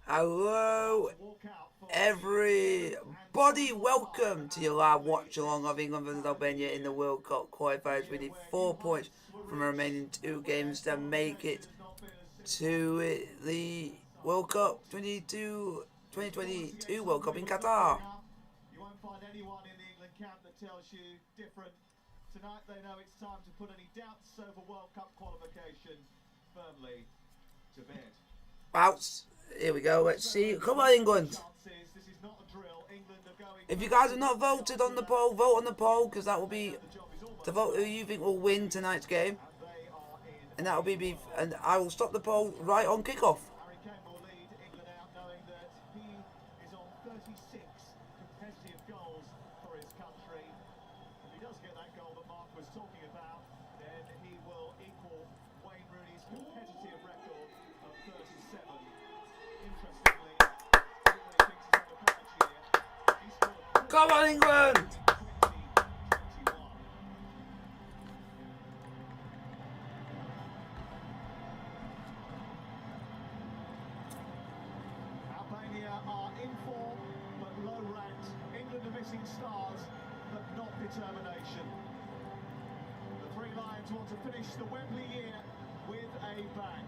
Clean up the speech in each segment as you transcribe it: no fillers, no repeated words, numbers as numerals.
Hello, everybody. Welcome to your live watch along of England versus Albania in the World Cup Qualifiers. We need 4 points from the remaining 2 games to make it to the World Cup 2022 World Cup in Qatar. You won't find anyone in the England camp that tells you different. Tonight they know it's time to put any doubts over World Cup qualification firmly to bed. Out. Here we go. Let's see. Come on, England. If you guys have not voted on the poll, vote on the poll, because that will be to vote who you think will win tonight's game. And that will be, and I will stop the poll right on kickoff. Harry Kane will lead England out knowing that he is on 36 competitive goals for his country. If he does get that goal that Mark was talking about, then he will equal Wayne Rooney's competitive record of 37. Interestingly, everybody thinks he's had a bad year. He scored Come on, England! 2021. Albania are in form but low ranked. England are missing stars but not determination. The Three Lions want to finish the Wembley year with a bang.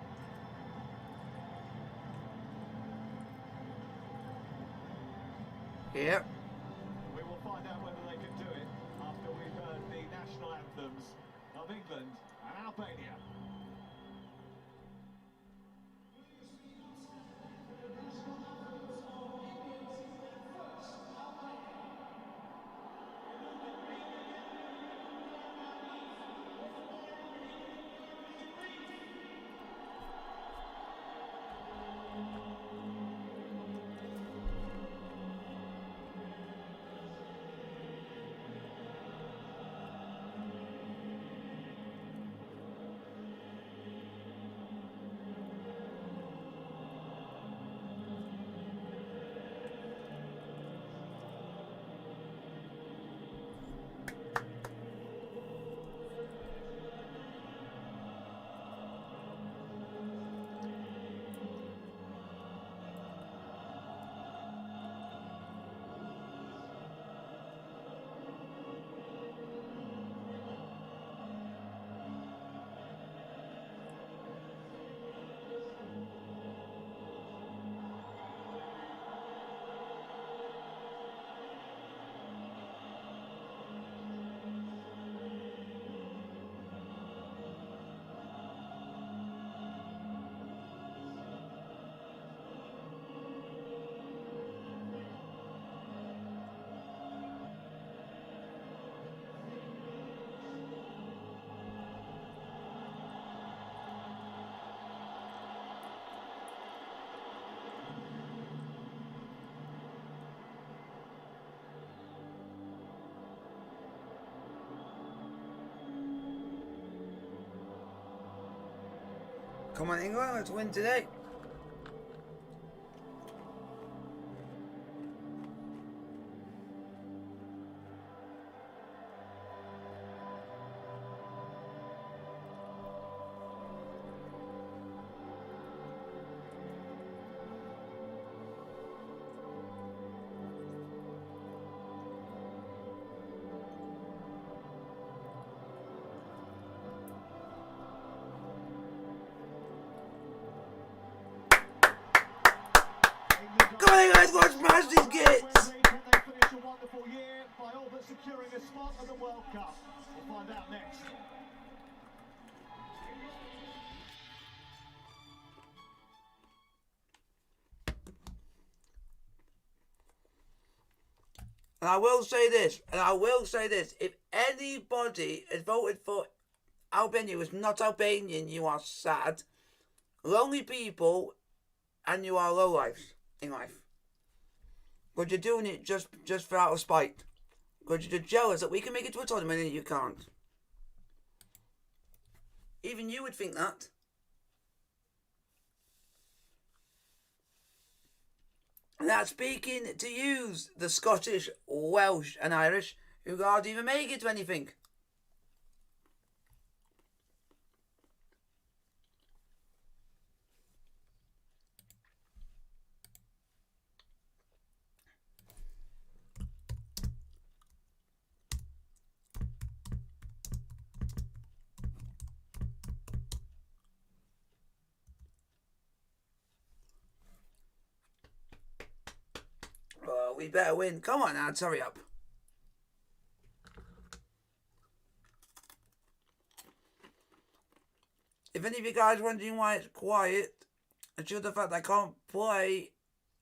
Yep. We will find out whether they can do it after we've heard the national anthems of England and Albania. Come on, England. Let's win today. Come on, guys, let's smash these gates! Can they finish a wonderful year by all but securing a spot at the World Cup? We'll find out next. And I will say this, if anybody has voted for Albania who is not Albanian, you are sad, lonely people, and you are lowlifes in life. Because you're doing it just for out of spite. Because you're jealous that we can make it to a tournament and you can't. Even you would think that. And that's speaking to you, the Scottish, Welsh and Irish, who can't even make it to anything. Oh, we better win. Come on, lads, hurry up. If any of you guys are wondering why it's quiet, it's due to the fact that I can't play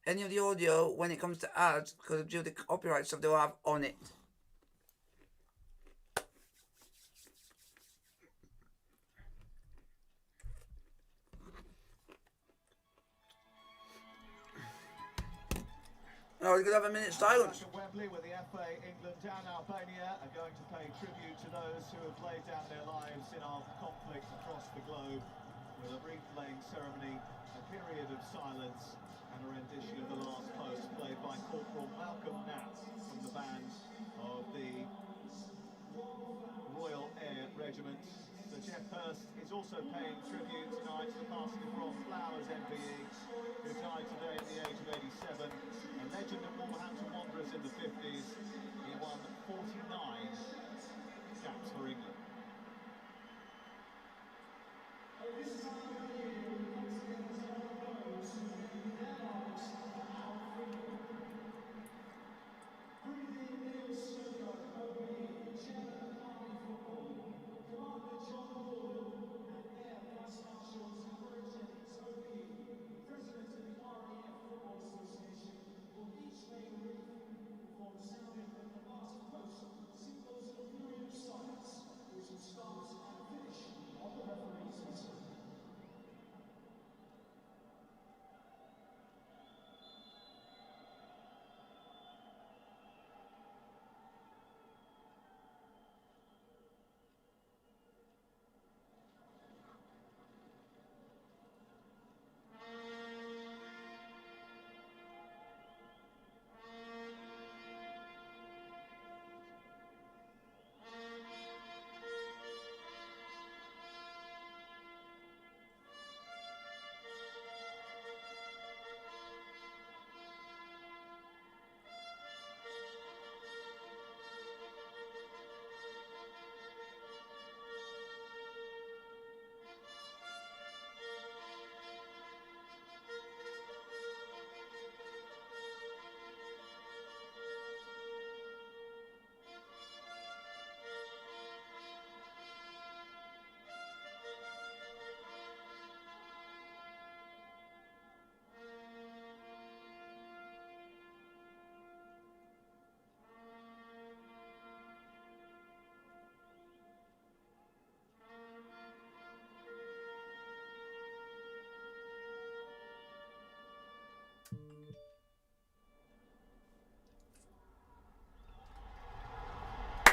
any of the audio when it comes to ads because of due to the copyright stuff they'll have on it. Oh, we're going to have a minute's silence. Wembley, where the FA, England and Albania are going to pay tribute to those who have laid down their lives in armed conflict across the globe, with a wreath-laying ceremony, a period of silence, and a rendition of the last post played by Corporal Malcolm Nat from the band of the Royal Air Regiment. Sir Jeff Hurst is also paying tribute tonight to the passing of Ron Flowers, MBE, who died today at the age of 87. A legend of Wolverhampton Wanderers in the 50s. He won 49 caps for England.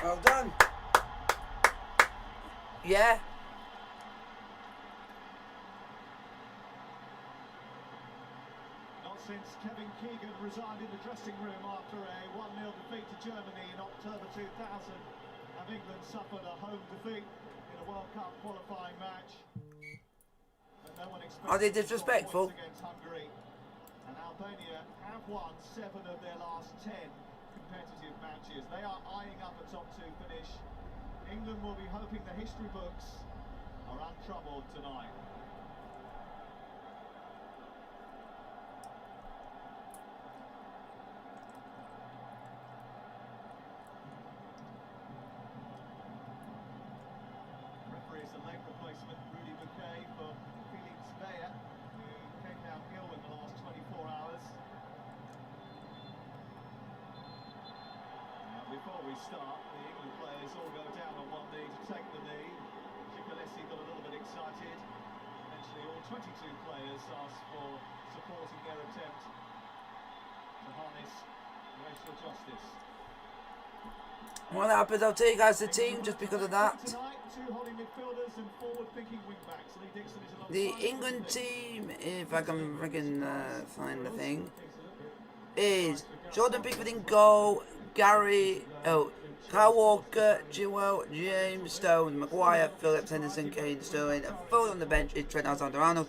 Well done. Yeah. Not since Kevin Keegan resigned in the dressing room after a 1-0 defeat to Germany in October 2000, have England suffered a home defeat in a World Cup qualifying match. But no one expected Are they disrespectful? against Hungary. And Albania have won 7 of their last 10 competitive matches. They are eyeing up a top 2 finish. England will be hoping the history books are untroubled tonight. Referee is a leg replacement, Rudy Bouquet, for Felix Beyer, who came down ill in the last 24 hours. Before we start, the England players all go down on one knee to take the knee. Giacoletti got a little bit excited. Eventually all 22 players asked for support in their attempt to harness racial justice. What happens? I'll tell you guys the team just because of that. Tonight, 2 holding midfielders and forward-thinking wing-backs. Lee Dixon is alongside The England team, if I can freaking find the thing, is Jordan Pickford in goal, Kyle Walker, Jewel, James, Stone, Maguire, Phillips, Henderson, Kane, Sterling. And forward on the bench is Trent Alexander-Arnold,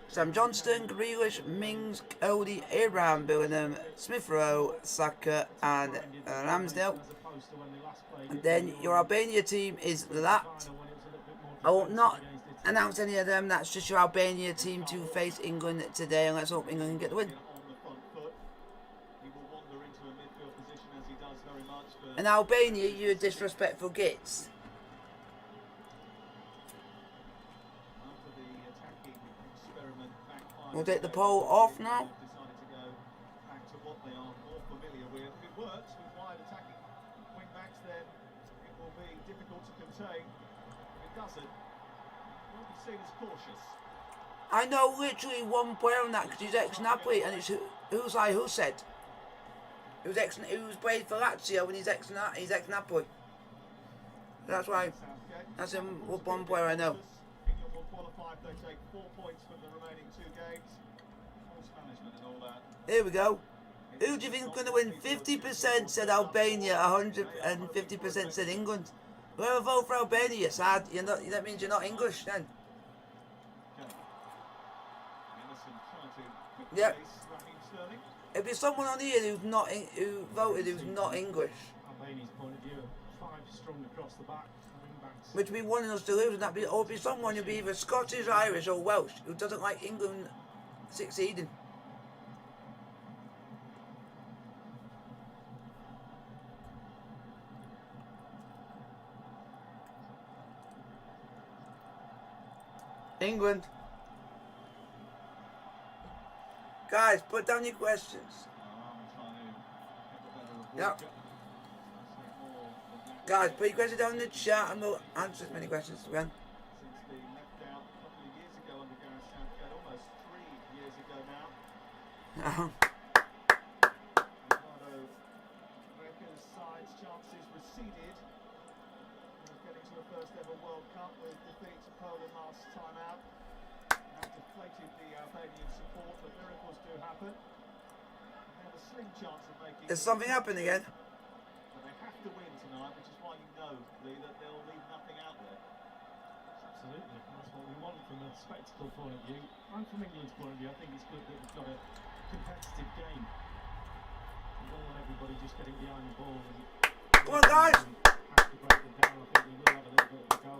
Sam Johnston, Grealish, Mings, Cody, Abraham, Billingham, Smith Rowe, Saka, and Ramsdale. And then your Albania team is that. I will not announce any of them. That's just your Albania team to face England today, and let's hope England can get the win. In Albania, you're disrespectful gits. After the attacking experiment backfired, We'll take the pole off now. decided to go back to what they are more familiar with. If it works with wide attacking wing backs, then it will be difficult to contain. If it doesn't, it won't be seen as cautious. I know literally one player on that because he's ex-Napoli, and it's Husay Hused. Who's played for Lazio and he's ex-Napoli. That's why. That's one player I know. England will qualify if they take 4 points from the remaining 2 games. Force management and all that. Here we go. Who do you think is going to win? 50% said Albania, 150% said England. Whoever vote for Albania, sad. That means you're not English then. Yep. It'd be someone on here who voted who's not English. Albania's point of view, 5 strong across the back, wing backs. Which would be wanting us to lose, and or be someone who'd be either Scottish, Irish, or Welsh who doesn't like England succeeding. England. Guys, put down your questions. Yep. Guys, put your questions down in the chat and we'll answer as many questions as we can. Since the left out a couple of years ago under Gareth Southgate, almost 3 years ago now. Ricardo Reca's side's chances receded of getting to a first ever World Cup with defeat to Poland last time out. That deflated the Albanian support, but miracles do happen. They have a slim chance of making. Has something happened again? But they have to win tonight, which is why you know, Lee, that they'll leave nothing out there. Absolutely, that's what we want from a spectacle point of view. And from England's point of view, I think it's good that we've got a competitive game. We don't want everybody just getting behind the ball and Come on, guys! have to break them down. I think we will have a little bit of a go.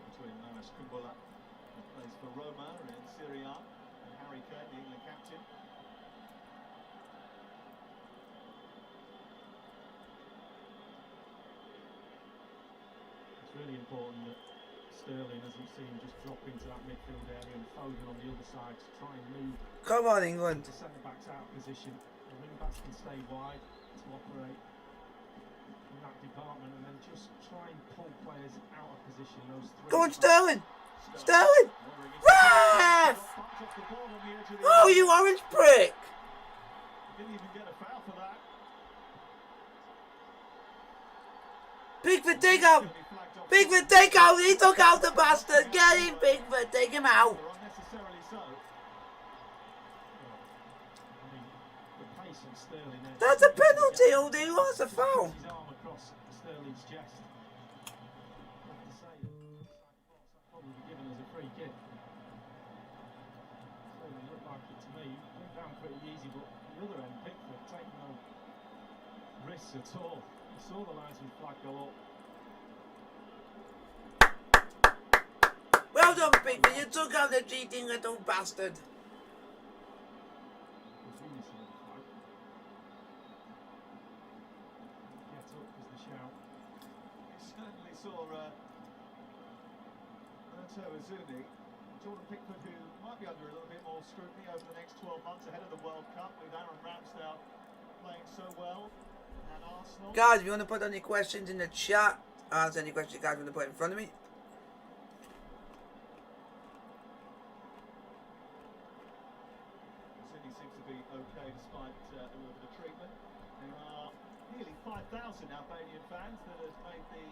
Between Maris Kumbula, who plays for Roma in Serie A, and Harry Kane, the England captain. It's really important that Sterling, as we've seen, just drop into that midfield area and Foden on the other side to try and move Come on, England. the centre backs out of position. The wing backs can stay wide to operate in that department and then just try and pull players out of position. Those 3. Go on, Sterling! Sterling! Ref! Oh, you orange prick! Didn't even get a foul for that. Pickford, take out! Pickford, take out! He took out the bastard! Get him, Pickford! Take him out! Unnecessarily so. I mean, the pace of Sterling there. That's a penalty, Aldi! What's a foul? His arm across Sterling's chest. I have to say, probably be given as a free kick. Sterling looked like it to me. Went down pretty easy, but on the other end, Pickford taking no risks at all. He saw the linesman flag go up. Well done, Pickford! You took out the cheating little bastard! Get up was the shout. You certainly saw Roberto Azuni, Jordan Pickford, who might be under a little bit more scrutiny over the next 12 months ahead of the World Cup, with Aaron Ramsdale playing so well, and Arsenal. Guys, if you want to put any questions in the chat, answer any questions you guys want to put in front of me. Azuni seems to be okay despite a little bit of treatment. There are nearly 5,000 Albanian fans that have made the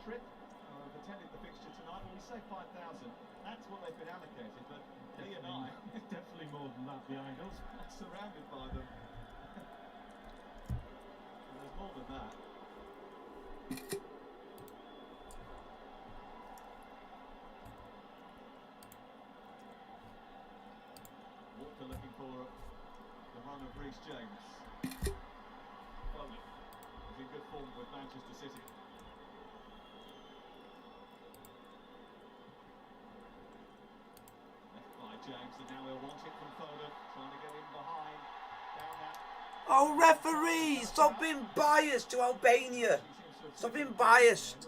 trip, or have attended the fixture tonight. Well, we say 5,000, that's what they've been allocated, but Lee and I Definitely more than that behind us. are surrounded by them. There's more than that. Walker looking for the run of Reece James. Foden is in good form with Manchester City. Left by James, and now he'll want it from Foden, trying to get in behind. Down that. Oh, referee! Stop being biased to Albania. Stop being biased.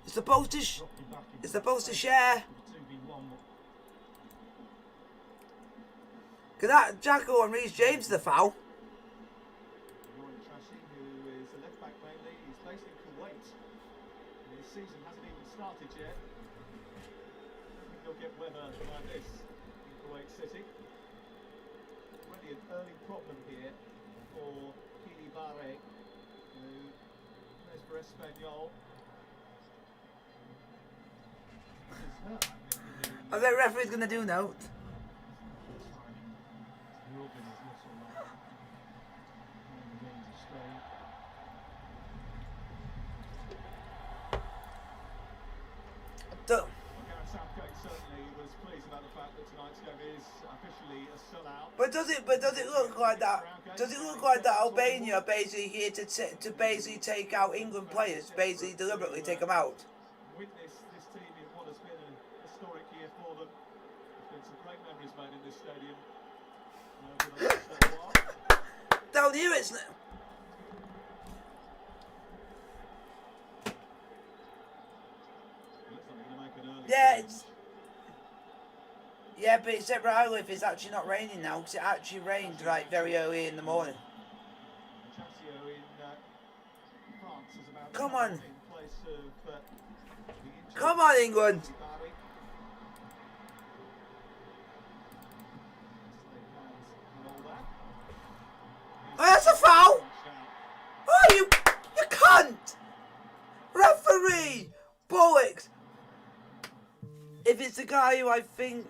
It's supposed to share. Could that Jacko on Reece James the foul? Who is a left back mainly, he's based in Kuwait. And his season hasn't even started yet. I don't think they'll get weather like this in Kuwait City. Already an early problem here for Kilibare, who plays for Espanyol. What's that referee's gonna do now? But does it look like that? Does it look like that Albania are basically here to basically take out England players, basically deliberately take them out? Witness this team in what has been an historic year for them. There's been some great memories made in this stadium over the last little while. Down here it's... Yeah, it's... Yeah, but except where I live, it's actually not raining now, because it actually rained right very early in the morning. Come on. Come on, England. Oh, that's a foul. Oh, you cunt. Referee. Bollocks. If it's the guy who I think...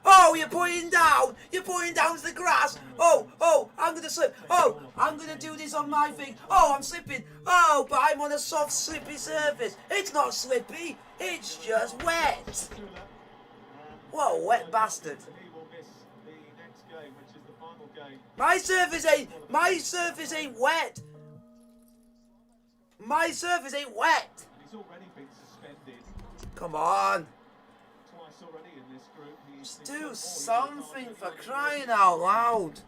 Oh, you're pointing down! You're pointing down to the grass! Oh, I'm gonna slip! Oh, I'm gonna do this on my thing! Oh, I'm slipping! Oh, but I'm on a soft, slippy surface! It's not slippy! It's just wet! What a wet bastard! My surface ain't wet! My surface ain't wet! Come on! Just do something for crying out loud.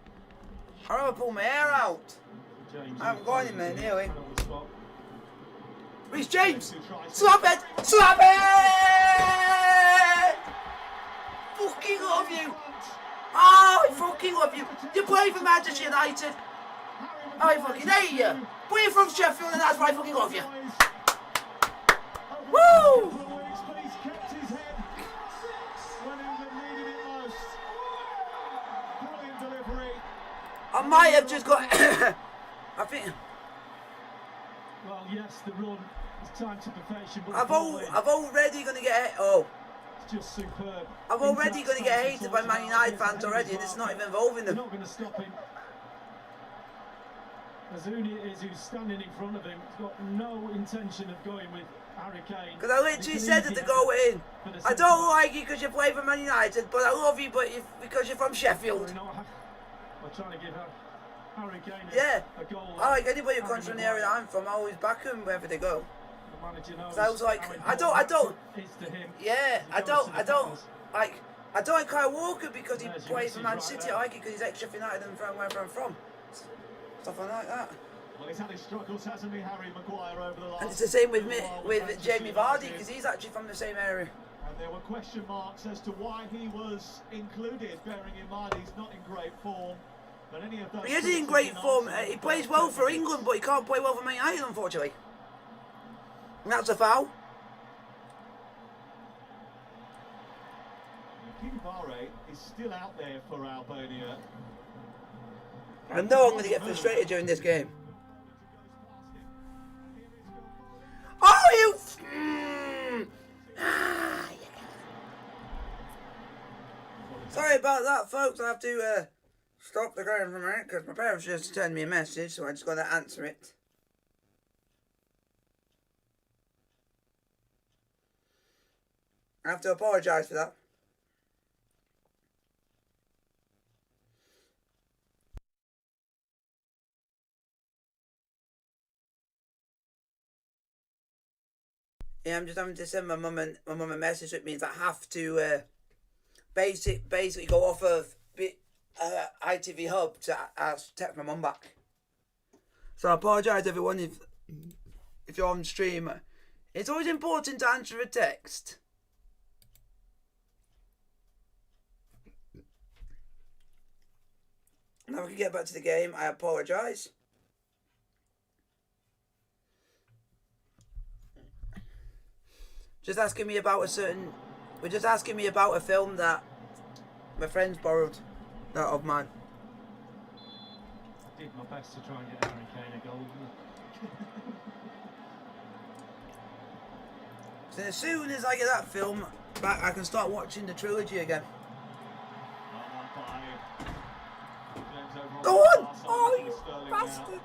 I rather pull my hair out. I haven't got him there nearly. Reece James! Slap it! Slap it! Fucking love you! Oh, I fucking love you! You play for Manchester United! I fucking hate you! But you're from Sheffield and that's why I fucking love you! Woo! I might have just got... I think... Well, yes, the run is time to perfection, but I've already going to get... Oh. It's just superb. I'm already going to get hated by Man United fans already, and it's not even involving them. They're not going to stop him. Azuni is who's standing in front of him. He's got no intention of going with Harry Kane. Because I literally said that to go in. I don't like you because you play for Man United, but I love you because you're from Sheffield. I'm trying to give Harry Kane a goal. I like anybody who comes from the area I'm from. I always back them wherever they go. The manager knows. So I was like, I don't like Kyle Walker because he plays for Man City. I like it because he's ex-Sheffield United and from wherever I'm from. Stuff like that. Well, he's had his struggles, hasn't he, Harry Maguire, over the last... And it's the same with Jamie Vardy because he's actually from the same area. And there were question marks as to why he was included, bearing in mind he's not in great form. But any of those... He is in great form. He plays well for England, but he can't play well for Man United, unfortunately. And that's a foul. Kilibare is still out there for Albania. I know I'm going to get frustrated during this game. Oh, you... Sorry about that, folks. I have to stop the game for a minute because my parents just sent me a message, so I just got to answer it. I have to apologise for that. Yeah, I'm just having to send my mum a message, which means I have to basically go off of ITV Hub to text my mum back. So I apologise everyone if you're on stream. It's always important to answer a text. Now we can get back to the game. I apologise. Just asking me about we're just asking me about a film that my friends borrowed of mine. I did my best to try and get Harry Kane a goal. So as soon as I get that film back, I can start watching the trilogy again. Go on! Oh, you bastard!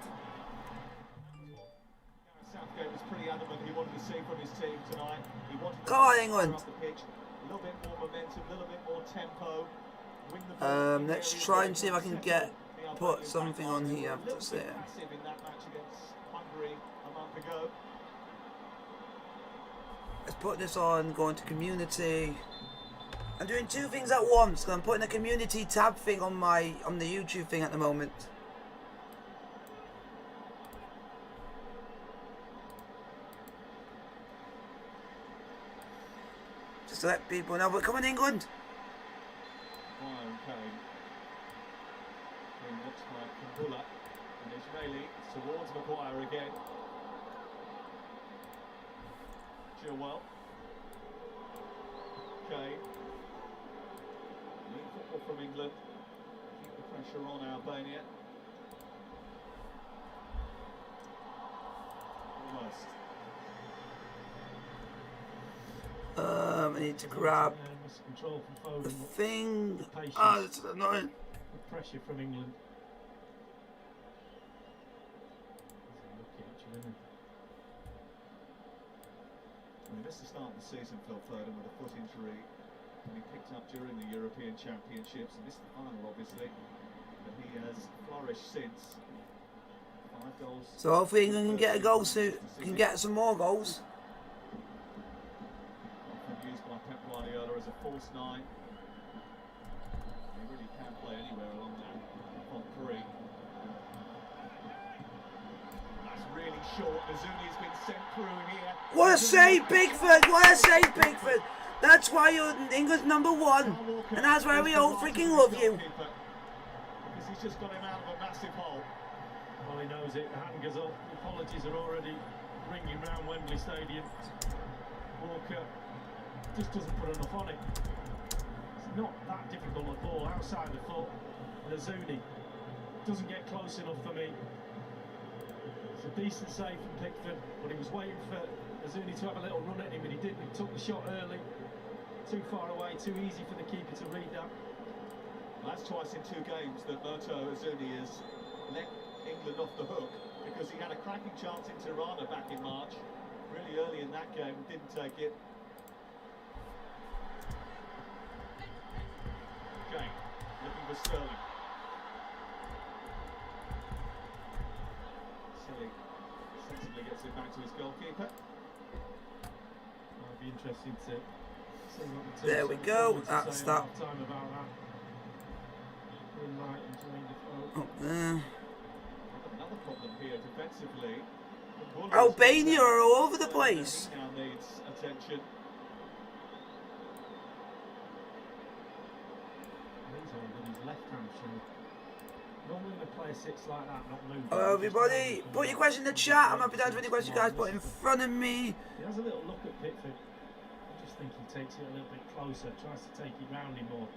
Southgate was pretty adamant he wanted to see from his team tonight. He wanted to Come on, England. up the pitch, a little bit more momentum, a little bit more tempo. Win the ball. Let's try and see if I can put something on here. I have to say. Passive in that match against Hungary a month ago. Let's put this on. Go into community. I'm doing two things at once. I'm putting a community tab thing on the YouTube thing at the moment. Just to let people know. But come on, England. Ryan Kane. It looks like Kumbulla and Ismaili towards Maguire again. Chilwell. Kane. New football from England. Keep the pressure on Albania. Almost. I need to grab the thing. Ah, that's annoying. The pressure from England. I mean, this is the start of the season, Phil Foden, with a foot injury that he picked up during the European Championships, and this is the final, obviously. But he has flourished since. 5 goals. So hopefully England can get a goal soon. Can get some more goals. Often used by Pep Guardiola as a false 9. He really can play anywhere along that front 3. That's really short. Nazuni's been sent through here. What a save, Bigford! What a save, Bigford! That's why you're England's number 1, and that's why we all freaking love you. Because he's just got him out of a massive hole. Well, he knows it. The hand goes up. The apologies are already ringing round Wembley Stadium. Walker just doesn't put enough on it. It's not that difficult a ball outside the foot. Nazuni doesn't get close enough for me. It's a decent save from Pickford, but he was waiting for Nazuni to have a little run at him, and he didn't. He took the shot early. Too far away, too easy for the keeper to read that. Well, that's twice in 2 games that Moto Azuni has let England off the hook, because he had a cracking chance in Tirana back in March, really early in that game, didn't take it. Okay, looking for Sterling. Silly sensibly gets it back to his goalkeeper. Might be interesting to see what the There we go. That's that. Time about that. Green light and Jermaine Defoe. Up there. Another problem here defensively. Albania are all over the place. Now needs attention. He's on with his left hamstring. Normally when a player sits like that, not moving. Hello everybody, put your question in the chat. I'm happy to answer any questions you guys put in front of me. He has a little look at Pickford. I just think he takes it a little bit closer, tries to take it round him more.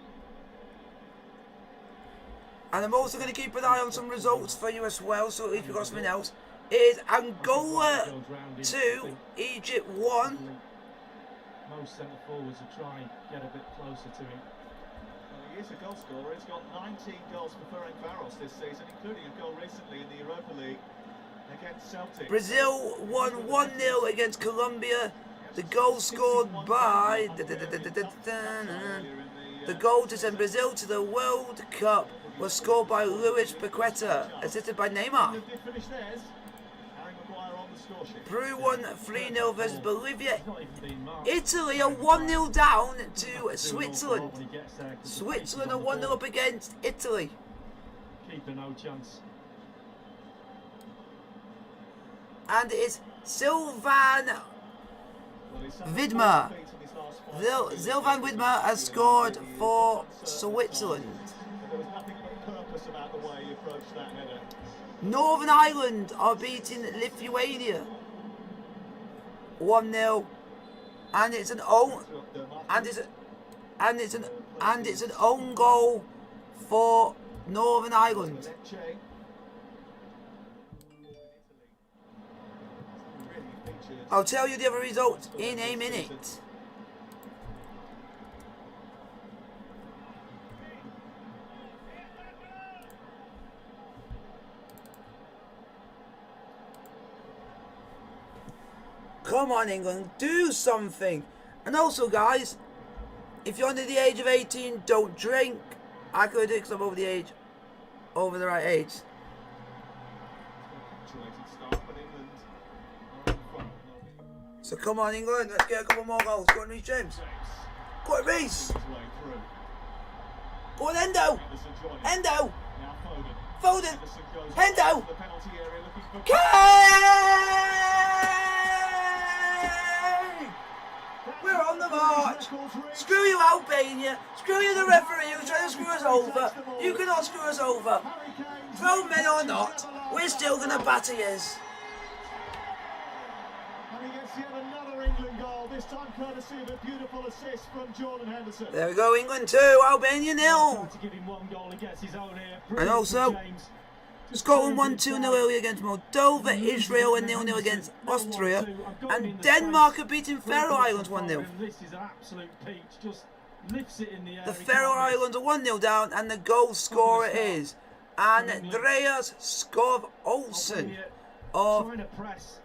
And I'm also going to keep an eye on some results for you as well, so at least we've got something else. It is Angola 2, Egypt 1. Most centre forwards will try and get a bit closer to him. Well, he is a goal scorer. He's got 19 goals for Ferencvaros this season, including a goal recently in the Europa League against Celtic. Brazil won 1-0 against Colombia. The goal scored by... The goal to send Brazil to the World Cup was scored by Luis Paqueta, assisted by Neymar. Did finish theirs. Peru won 3-0 versus Bolivia. He's not even been marked. Italy are 1-0 down to Switzerland. Switzerland are 1-0 up against Italy. Keeper no chance. And it's Sylvan Widmer. Sylvan Widmer has scored for Switzerland. There was nothing but purpose about the way he approached that header. Northern Ireland are beating Lithuania 1-0, and it's an own it's an own goal for Northern Ireland. I'll tell you the other results in a minute. Come on, England, do something. And also, guys, if you're under the age of 18, don't drink. I could do because I'm over the right age. So come on, England, let's get a couple more goals. Go on, Reece James. Go on, Reece. Go on, Endo. Endo. Foden. Endo. We're on the march. Screw you, Albania. Screw you, the referee who's trying to screw us over. You cannot screw us over. Throw men or not, we're still going to batter yous. And he gets yet another England goal, this time courtesy of a beautiful assist from Jordan Henderson. There we go, England 2, Albania 0. To give him one goal, he gets his own here. And also, Scotland won 2-0 earlier against Moldova, Israel and 0-0 against Austria, and Denmark are beating Faroe Islands 1-0. This is an absolute peach, just lifts it in the air. The Faroe Islands are 1-0 down, and the goal scorer is Andreas Skov Olsen of Trying to press.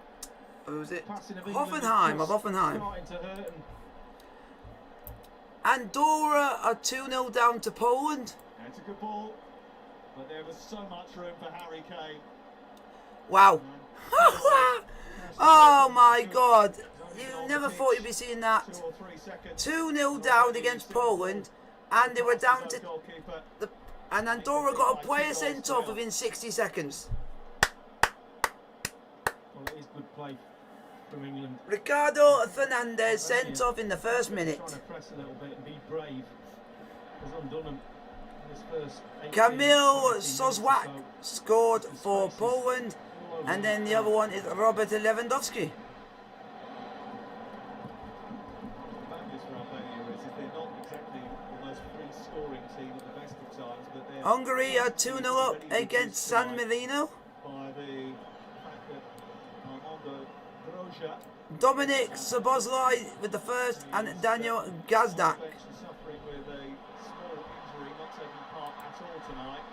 who was it? Passing of Hoffenheim of Hoffenheim. starting to hurt Andorra are 2-0 down to Poland. It's a good ball, but there was so much room for Harry Kane. Wow. Oh my God. You never thought you'd be seeing that. 2 or 3 seconds. 2-0 down against Poland, and they were down to Goalkeeper. and Andorra got a player sent off within 60 seconds. Well, it is good play from England. Ricardo Fernandez sent off in the first minute. Trying to press a little bit and be brave has undone them in this first 18, Kamil 19 Soswak minutes or scored for Poland, and then the other one is Robert Lewandowski. Bad news for Albania is that they're not exactly the most free-scoring team at the best of times, but they're Hungary are 2-0 up against San Marino. by the fact that Armando Broja Dominic Szoboszlai with the first, and Daniel Gazdak. suffering with a small injury, not taking part at all tonight.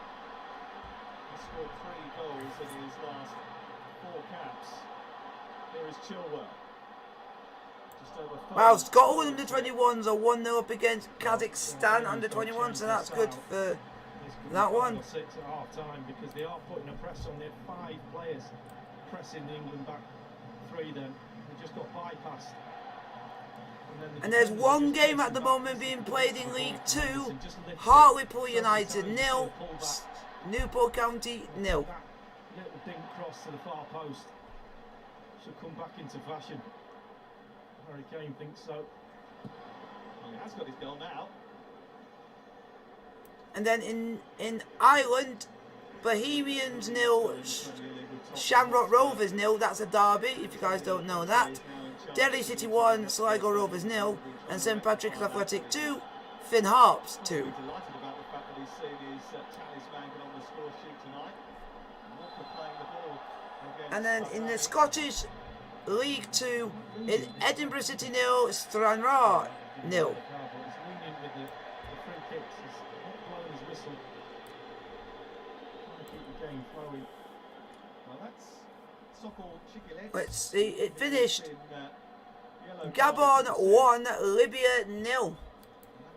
He scored 3 goals in his last 4 caps. Here is Chilwell. Just over 5. Wow, Scotland under 21s are 1-0 up against Kazakhstan under 21, so that's good for that one. 6 at half time because they are putting a press on their 5 players, pressing England back 3 then. They just got bypassed. And there's one game at the moment being played in League 2. Hartlepool United 0, Newport County 0. That little dink cross to the far post should come back into fashion. Harry Kane thinks so. Well, he has got his goal now. And then in Ireland, Bohemians 0, Shamrock Rovers 0. That's a derby, if you guys don't know that. Derry City 1, Sligo Rovers 0, and St Patrick's Athletic 2, Finn Harps 2. Delighted about the fact that he's seen his talisman get on the score sheet tonight. Walker playing the ball against And then in the Scottish League 2, in Edinburgh City 0, Stranraer 0. He's lenient with the free kicks. He's not blowing his whistle. Trying to keep the game flowing. Well, that's Sokol Chigilets. Let's see, it finished In, yellow Gabon card. 1, Libya 0. And that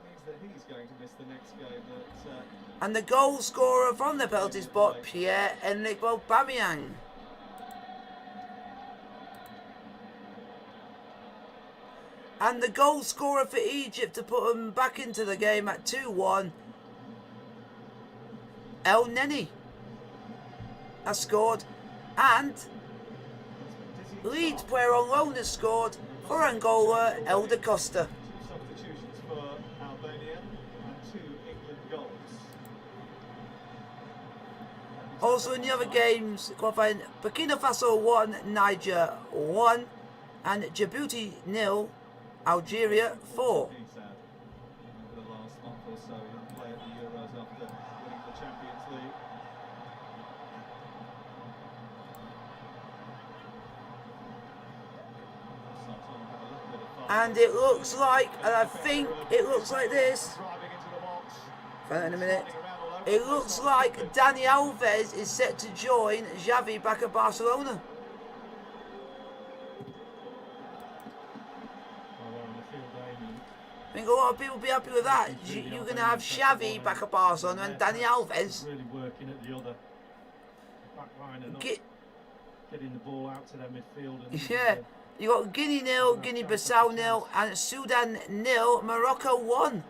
means that he's going to miss the next game. That, And the goal scorer from the penalty spot, Pierre-Emerick Aubameyang. And the goal scorer for Egypt to put them back into the game at 2-1, El Neni has scored. And Leeds player on loan has scored for Angola, El Da Costa. 2 substitutions for Albania and 2 England goals. Also in the other games, qualifying, Burkina Faso 1, Niger 1, and Djibouti 0, Algeria 4. Over the last month or so, he'll play at the Euros after winning the Champions League. And it looks like, and I think it looks like this. Driving into the box. Find out in a minute. Running around all over It the looks place. like Dani Alves is set to join Xavi back at Barcelona. I think a lot of people will be happy with that. You're going to have Xavi back at Barcelona and Dani Alves. Really working at the other back line and not Get, getting the ball out to their midfield. And, yeah, you got Guinea 0, Guinea-Bissau 0, and Sudan 0, Morocco 1.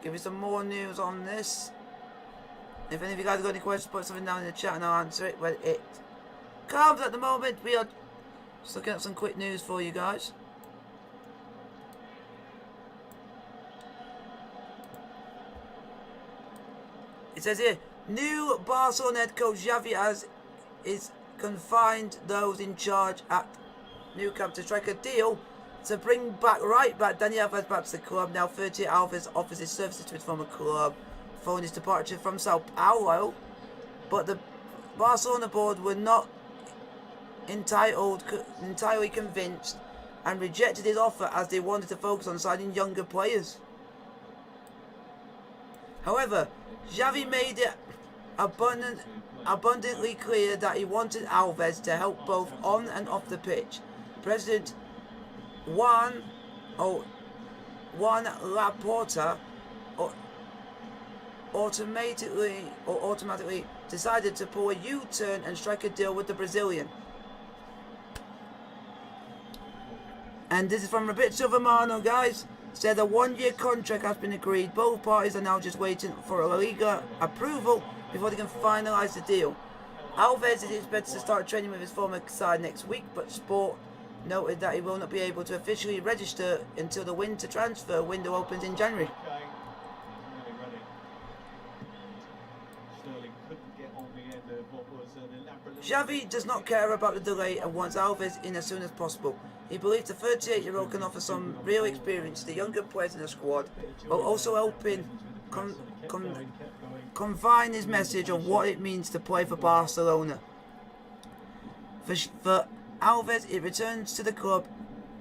Give me some more news on this. If any of you guys have got any questions, put something down in the chat and I'll answer it when it comes. At the moment, we are just looking at some quick news for you guys. It says here, new Barcelona head coach Xavi is confined those in charge at Nou Camp to strike a deal to bring back Dani Alves back to the club. Now 38 Alves offers his services to his former club following his departure from Sao Paulo, but the Barcelona board were not entirely convinced and rejected his offer as they wanted to focus on signing younger players. However, Xavi made it abundantly clear that he wanted Alves to help both on and off the pitch. President Juan Laporta automatically decided to pull a U-turn and strike a deal with the Brazilian. And this is from Fabrizio Romano, guys. Said a 1-year contract has been agreed. Both parties are now just waiting for La Liga approval before they can finalise the deal. Alves is expected to start training with his former side next week, but Sport noted that he will not be able to officially register until the winter transfer window opens in January. Okay. Really ready. Sterling couldn't get on the end of what was an elaborate... Xavi does not care about the delay and wants Alves in as soon as possible. He believes the 38-year-old can offer some real experience to the younger players in the squad, while also helping confine his message on what it means to play for Barcelona. For Alves, it returns to the club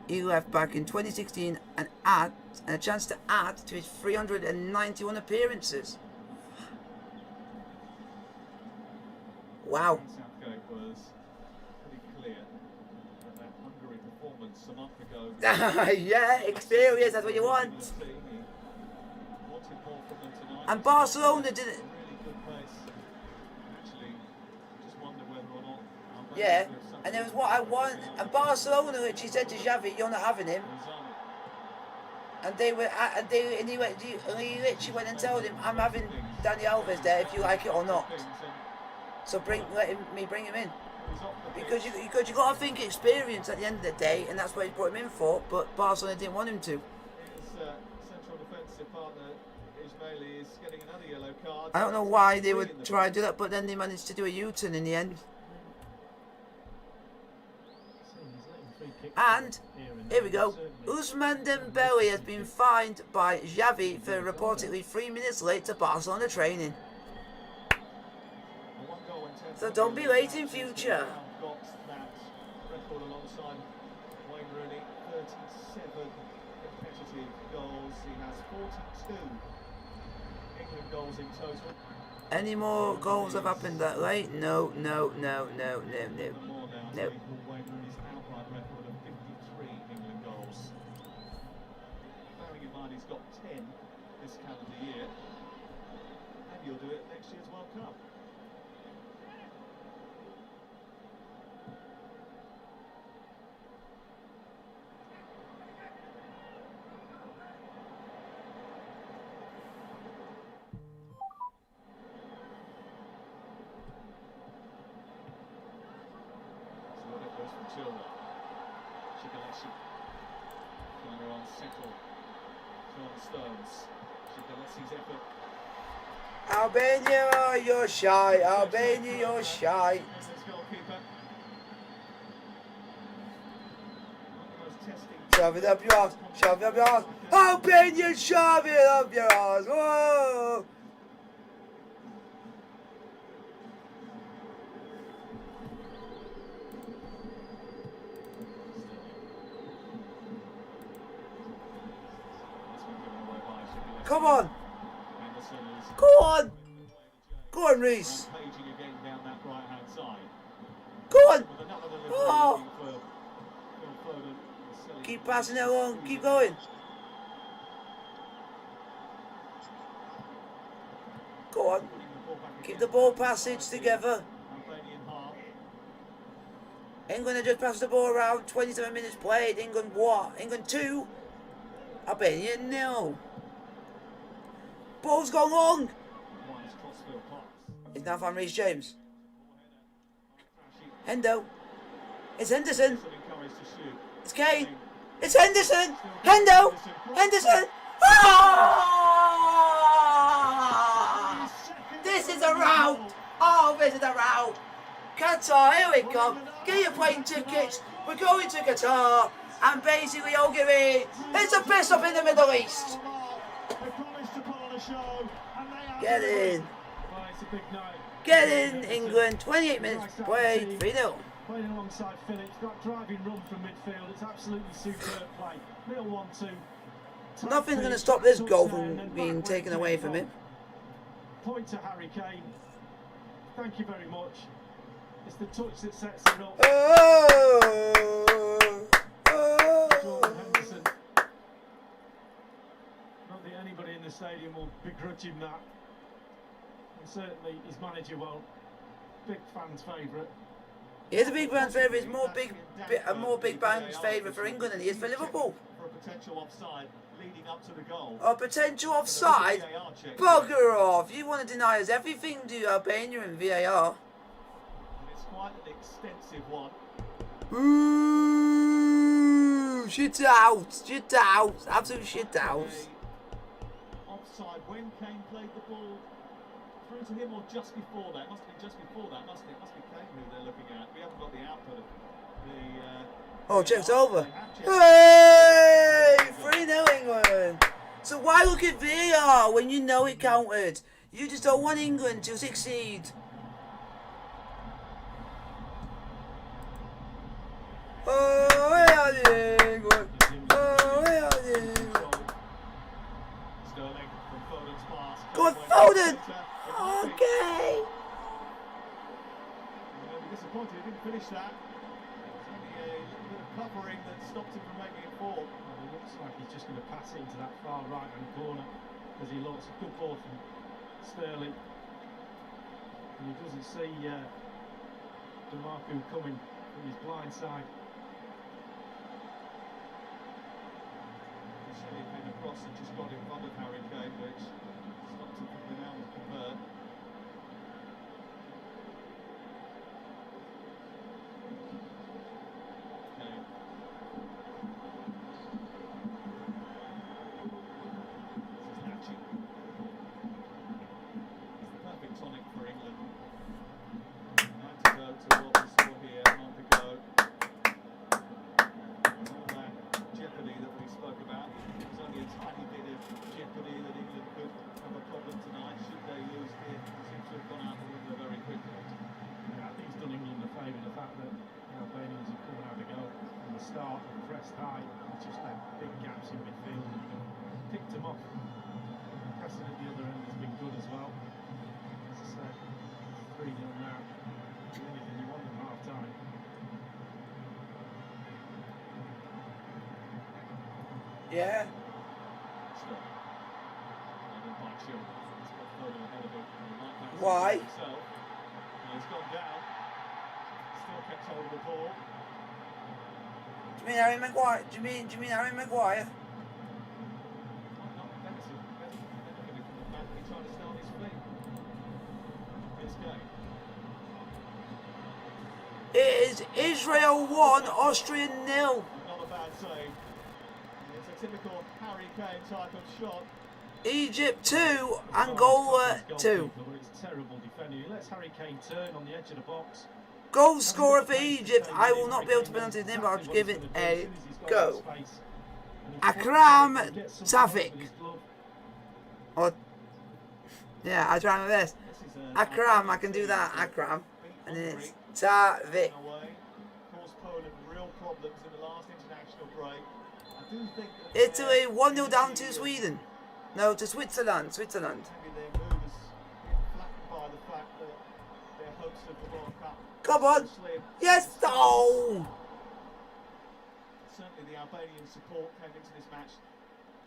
he left back in 2016 and a chance to add to his 391 appearances. Wow. Southgate was pretty clear that Hungary performance a month ago. Yeah, experience, that's what you want. He wanted more from them tonight. And Barcelona didn't. Really good pace. Actually, just wonder whether or not... Yeah, and it was what I want. And Barcelona literally said to Xavi, "You're not having him." And they were, and he literally went and told him, "I'm having Dani Alves there if you like it or not. So bring him in." Because you got to think experience at the end of the day, and that's what he brought him in for. But Barcelona didn't want him to. His central defensive partner, Ismaili, is getting another yellow card. I don't know why they would try and do that, but then they managed to do a U-turn in the end. And here we go. Ousmane Dembele has been fined by Xavi for reportedly 3 minutes late to Barcelona training. So don't be late in future. Got that record alongside Wayne Rooney, 37 competitive goals. He has 42 England goals in total. Any more goals have happened that late? No. More now. No. Wayne Rooney's outright record of 53 England goals. Bearing in mind he's got 10 this calendar year, and he'll do it next year's World Cup. from Chilwell. Shigaleshi. Trying to unsettle John Stones. Shigalesi's effort. Albania, you're shy. Albania, you're shy. England's goalkeeper. Shove it up your ass. Shove it up your ass. Albania, shove it up your ass. Whoa. Come on. Go on. Go on, Reese. Go on. Oh. Keep passing it along. Keep going. Go on. Keep the ball passage together. England have just passed the ball around. 27 minutes played. England what? England 2. Albania 0. Ball's gone long. It's now from Reece James. Hendo. It's Henderson. It's Kane. It's Henderson. Hendo. Henderson. Oh! This is a rout. Oh, this is a rout. Qatar, here we come. Get your plane tickets. We're going to Qatar. And basically, Ogiri, it's a piss up in the Middle East. Get in. Get in, England. 28 minutes played. 3-0. Playing alongside Phillips, that driving run from midfield, it's absolutely superb play. Real 1-2. Nothing's going to stop this goal from being taken away from him. Point to Harry Kane. Thank you very much. It's the touch that sets it up. Jordan Henderson. Not that anybody in the stadium will begrudge him that. And certainly his manager won't. Big fans' favourite. He is a big fan's favourite. It's more big fans' favourite for England than he is for Liverpool. For a potential offside leading up to the goal. A potential offside? Bugger off. You want to deny us everything, do you, Albania and VAR? It's quite an extensive one. Ooh, shit out. Shit out. Absolute shit out. Offside when Kane played the ball through to him or just before that? It must have been just before that, mustn't it? It must be Kane who they're looking at. We haven't got the output of the... Oh, check's over. Hey! 3-0 England. So why look at VAR when you know it counted? You just don't want England to succeed. Oh, yeah, England. Oh, yeah, England. Sterling from Foden's pass. Go on, Foden! Okay. Disappointed he didn't finish that. There's only a little bit of covering that stopped him from making it fall. Well, it looks like he's just going to pass it into that far right hand corner as he looks. A good ball from Sterling. And he doesn't see DeMarco coming from his blind side. He said he came across and just got in front of Harry Kane, which stopped him from being able to convert. Yeah. Why? He's gone down. Still kept hold of the ball. Do you mean Harry Maguire? Do you mean Harry Maguire? It is England. Israel 1, Austria 0. Not a bad save. It's a typical Harry Kane type of shot. Egypt 2, Angola 2. It's terrible defending. He lets Harry Kane turn on the edge of the box. Goal scorer for Egypt. I will not be able to pronounce his name, but I'll give it a go. Akram Tafik. Or, yeah, I try my best. Akram, I can do that. Akram. And then it's Tafik. Caused Poland real problems in the last international break. I do think that Italy 1-0 down to Sweden. No, to Switzerland. Switzerland. maybe their mood has been flattened by the fact that they're hosts of the World Cup. Come on. Yes. Oh. Certainly the Albanian support came into this match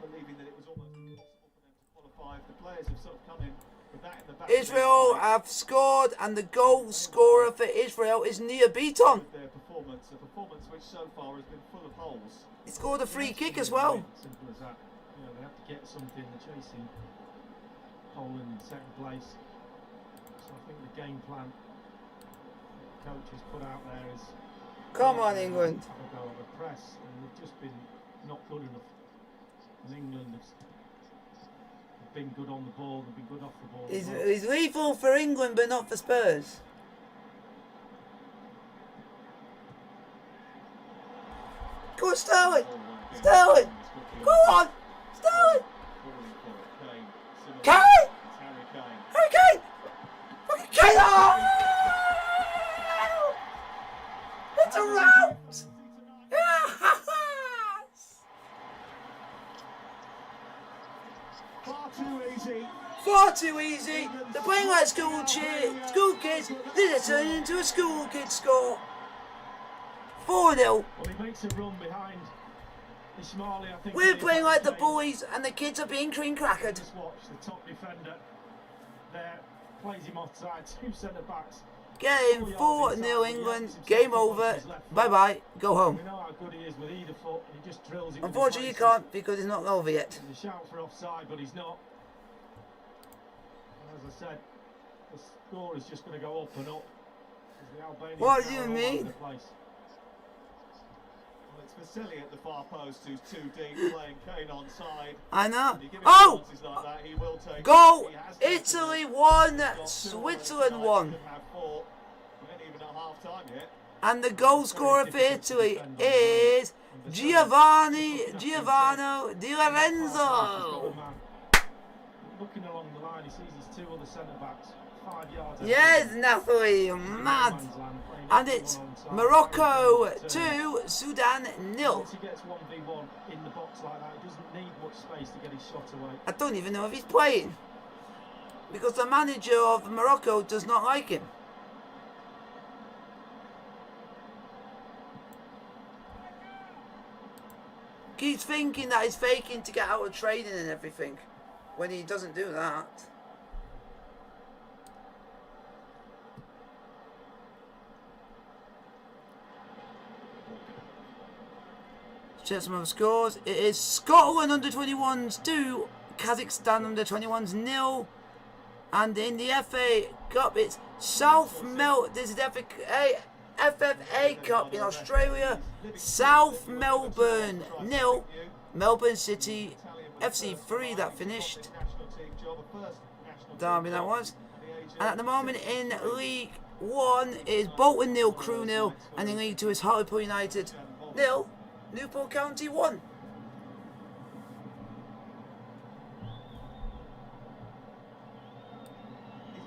believing that it was almost impossible for them to qualify. The players have sort of come in with that in the back. Israel have scored, and the goal scorer for Israel is Nia Beaton. Their performance, a performance which so far has been full of holes. He scored a free kick as well. Simple as that. You know, they have to get something. They're chasing Poland in second place. So I think the game plan the coach has put out there is Come on, England. have a go at the press, and they've just been not good enough. And England have been good on the ball, they've been good off the ball. He's lethal for England, but not for Spurs. Go on, Sterling. Sterling. Go on. Sterling. Kane. Harry Kane. Fucking Kane. Oh! It's a rout. Yes. Far too easy. Far too easy. They're playing like school kids. This is turning into a school kid score. 4-0. Well, he makes a run behind Ismaili, I think. We're playing like the boys, and the kids are being cream crackered. Just watch the top defender there, plays him offside, two centre backs. Game 4-0 England. Game over. Bye bye. Go home. We know how good he is with either foot, and he just drills it. Unfortunately, you can't because it's not over yet. There's a shout for offside, but he's not. And as I said, the score is just going to go up and up. As the Albanians What do are you all mean? over the place. Well, it's Vassili at the far post who's too deep, playing Kane onside. I know. You give him Oh! chances like that, he will take Goal! He has Italy 1, He's got 2 Switzerland on 1. his side, he can have 4. We ain't even at half time yet. And the goal scorer for Italy is Giovanni Di Lorenzo. Looking along the line, he sees his two other centre backs 5 yards. Yes, Napoli, mad. And it's Morocco 2, Sudan 0. Once he gets 1v1 in the box like that, he doesn't need much space to get his shot away. I don't even know if he's playing, because the manager of Morocco does not like him. Keeps thinking that he's faking to get out of training and everything, when he doesn't do that. Check some other scores. It is Scotland under 21s 2, Kazakhstan under 21s 0. And in the FA Cup, it's this is the FFA Cup in Australia. South Melbourne 0, Melbourne City FC 3 that finished. Derby that was. And at the moment in League 1 is Bolton 0, Crewe 0, and in League 2 is Hartlepool United 0, Newport County 1.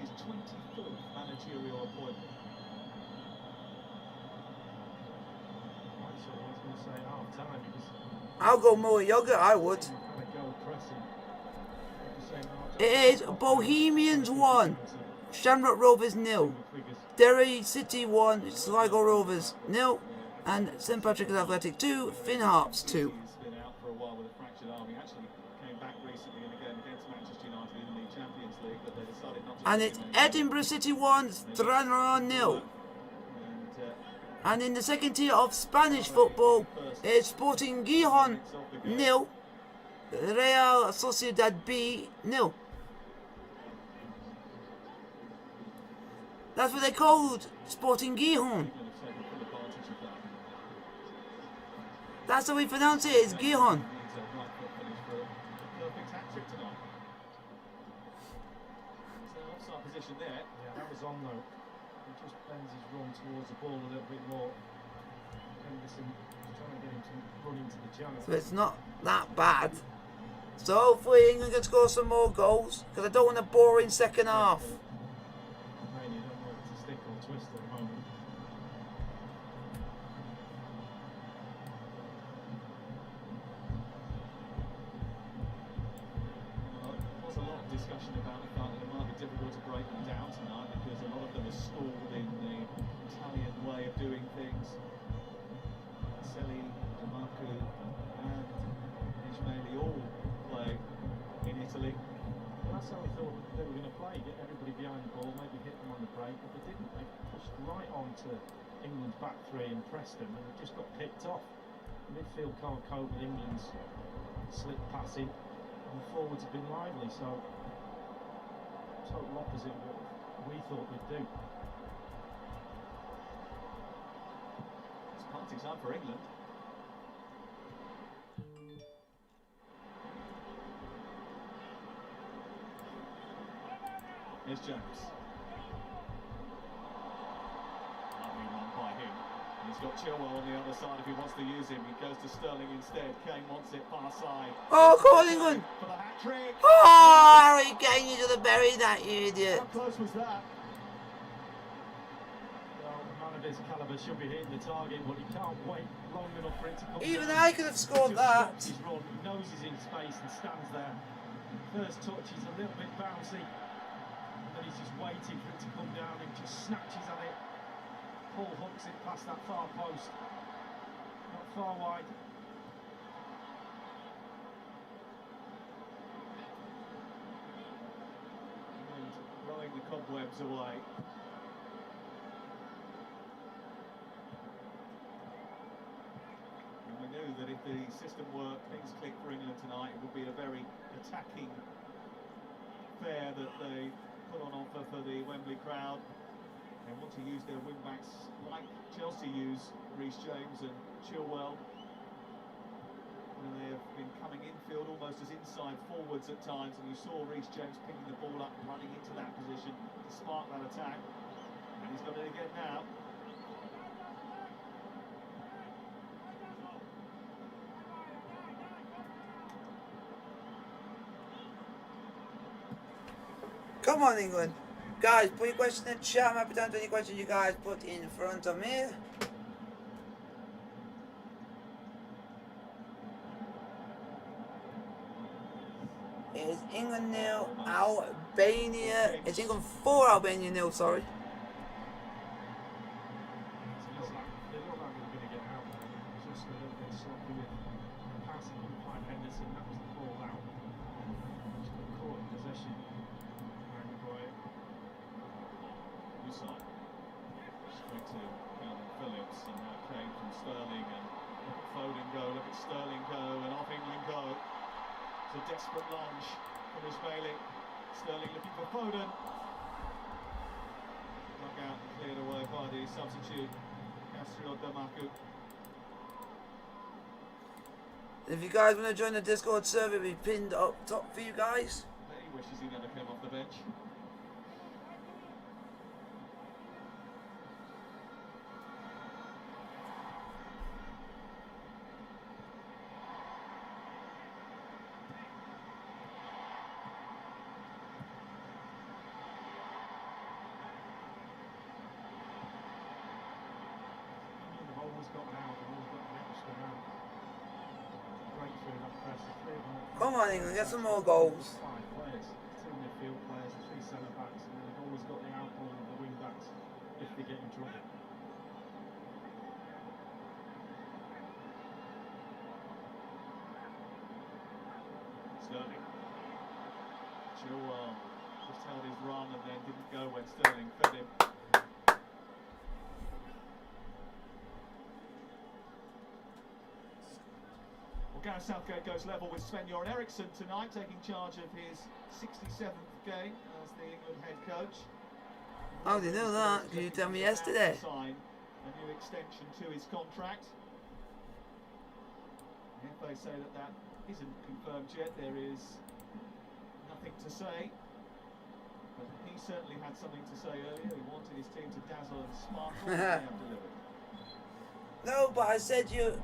This is 24th managerial appointment. I'll go more yogurt, I would. It is Bohemians 1, Shamrock Rovers 0, Derry City 1, Sligo Rovers 0, and St Patrick's Athletic 2, Finn Harps 2. He's been out for a while with a fractured arm. He actually came back recently and again against Manchester United in the Champions League, but they decided not to. And it's Edinburgh City 1, Stranraer 0. And in the second tier of Spanish football, it's Sporting Gijon 0, Real Sociedad B 0. That's what they called Sporting Gijon. That's how we pronounce it. It's Gihon. Needs a right foot finish for a perfect hat-trick tonight. So offside position there. Yeah, that was on though. He just bends his run towards the ball a little bit more. Henderson is trying to get him to run into the channel. So it's not that bad. So hopefully England can score some more goals, because I don't want a boring second half. Romania don't know to stick or twist at the moment. Well, there was a lot of discussion about the fact that it might be difficult to break them down tonight because a lot of them are schooled in the Italian way of doing things. Selly, Marco and Ismaili all play in Italy. Well, that's how we thought they were going to play, get everybody behind the ball, maybe hit them on the break, but they didn't. They pushed right on to England's back three and pressed them, and it just got picked off. The midfield can't cope with England's slick passing, and the forwards have been lively, so total opposite of what we thought we'd do. It's party time for England. Here's James. Lovely run by him. And he's got Chilwell on the other side if he wants to use him. He goes to Sterling instead. Kane wants it far side. Oh, come on, England! For the hat-trick. Oh, Harry Kane, you should have buried that, you idiot. How close was that? Well, a man of his calibre should be hitting the target, but he can't wait long enough for it to come. Even down. I could have scored Just that. stops his run. He knows he's in space and stands there. First touch, he's a little bit bouncy. And then he's just waiting for it to come down and just snatches at it. Paul hooks it past that far post. Not far wide. And blowing the cobwebs away. And we knew that if the system worked, things clicked for England tonight, it would be a very attacking affair that they put on offer for the Wembley crowd. They want to use their wing-backs like Chelsea use Reece James and Chilwell. And they have been coming infield almost as inside forwards at times, and you saw Reece James picking the ball up, running into that position to spark that attack. And he's got it again now. Come on, England. Guys, put your question in the chat. I'm happy to answer any questions you guys put in front of me. It's England 0, Albania. It's England 4, Albania 0, sorry. They look like they were going to get out there. It was just a little bit sloppy with the pass. He couldn't find Henderson. That was the ball out. Just got caught in possession. Very quiet. New side. Straight to Calvin Phillips, and now Kane from Sterling, and look at Foden go, look at Sterling go, and off England go. It's a desperate lunge from Ismaili. Sterling looking for Foden. Knock out and cleared away by the substitute, Castro Damaku. If you guys want to join the Discord server, it'll be pinned up top for you guys. He wishes he never came off the bench. They've always got out. They've always got an extra man. Break through that press. The three of them up front. Come on, England, get some more goals. 5 players, 2 midfield players, 3 centre backs, and then they've always got the outball of the wing backs if they get in trouble. Sterling. Chilwell just held his run and then didn't go when Sterling fed him. Well, Gareth Southgate goes level with Sven-Göran Eriksson tonight, taking charge of his 67th game as the England head coach. How did you know that? Could you tell me yesterday? Sign a new extension to his contract. The FA say that isn't confirmed yet. There is nothing to say. But he certainly had something to say earlier. He wanted his team to dazzle and sparkle, and they have delivered. No, but I said you...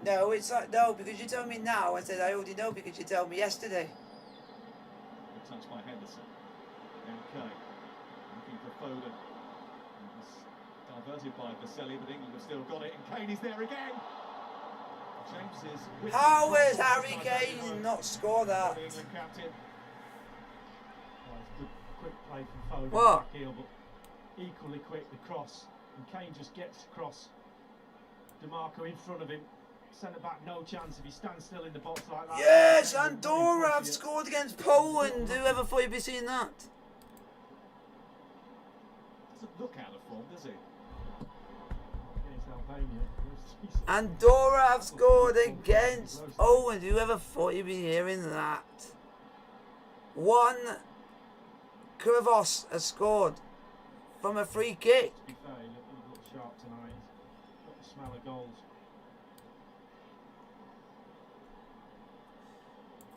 No, it's like, no, because you told me now. I said I already know because you told me yesterday. Good touch by Henderson. Okay. Looking for Foden. It was diverted by Vassili, but England have still got it. And Kane is there again. James is... How is Harry Kane not score that? The England captain. Well, it's good, quick play from Foden What? back heel, but equally quick the cross. And Kane just gets across. DeMarco in front of him. Centre back, no chance if he stands still in the box like that. Yes, Andorra have scored against Poland. Whoever thought you'd be seeing that? Doesn't look out of form, does he? Against Albania. Andorra have scored against Poland. Whoever thought you'd be hearing that? One Krivos has scored from a free kick. To be fair, he looked sharp tonight. He's got the smell of goals.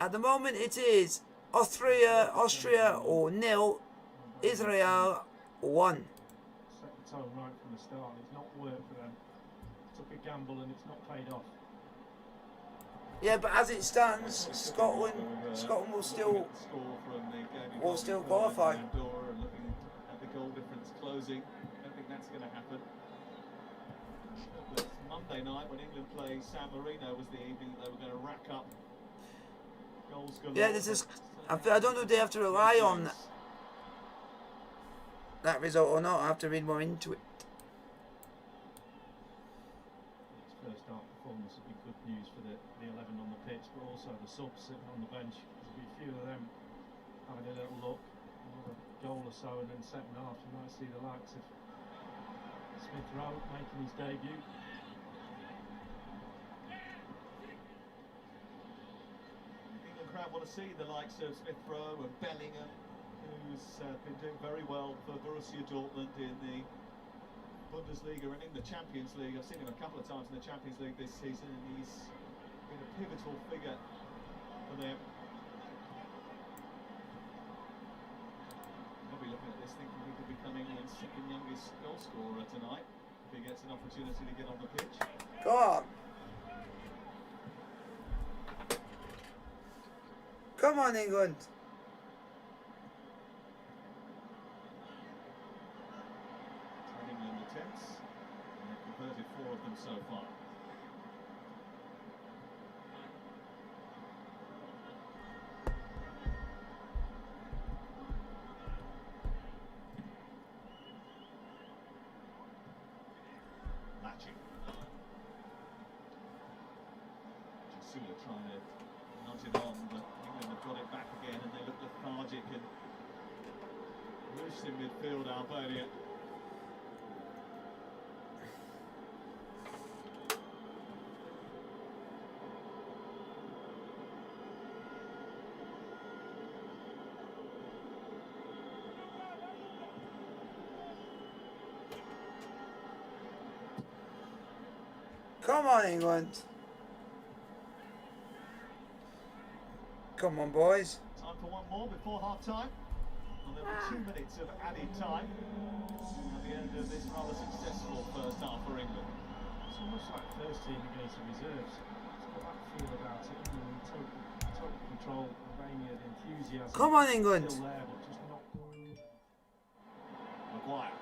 At the moment it is Austria or 0, Israel 1. Set the tone right from the start. It's not worked for them. Took a gamble and it's not paid off. Yeah, but as it stands, Scotland will still qualify. Andorra and looking at the goal difference closing. I don't think that's going to happen. But Monday night when England play San Marino was the evening they were going to rack up goals galore. Yeah, this is. I don't know if they have to rely on that result or not. I have to read more into it. His first half performance would be good news for the 11 on the pitch, but also the subs sitting on the bench. There'll be a few of them having a little look, another goal or so, and then second half you might see the likes of Smith Rowe making his debut. England crowd want to see the likes of Smith Rowe and Bellingham, who's been doing very well for Borussia Dortmund in the Bundesliga and in the Champions League. I've seen him a couple of times in the Champions League this season, and he's been a pivotal figure for them. I'll be looking at this thinking he could become England's second youngest goal scorer tonight if he gets an opportunity to get on the pitch. Go on. Come on, England. England attempts, and they've converted 4 of them so far. Matching. Jasula trying to nudge it on, but England have got it back again, and they look lethargic and loose in midfield, Albania. Come on, England. Come on, boys. Time for one more before half-time. And there'll be 2 minutes of added time at the end of this rather successful first half for England. It's almost like first team against the reserves. It's got that feel about it. England total control. Albania, the enthusiasm. Come on, England. Still there, but just not. Maguire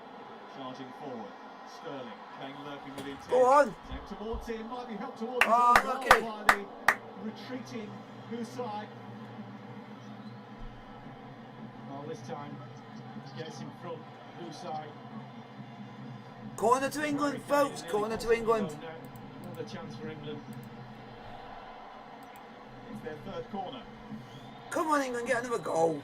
charging forward. Sterling, Kane lurking with intent. Go on. Same towards him, might be helped towards him. Oh, as well lucky. by the retreating Husai. Well, this time gets in front. Husai. Corner to England, folks. Corner to England. Another chance for England. It's their third corner. Come on, England. Get another goal.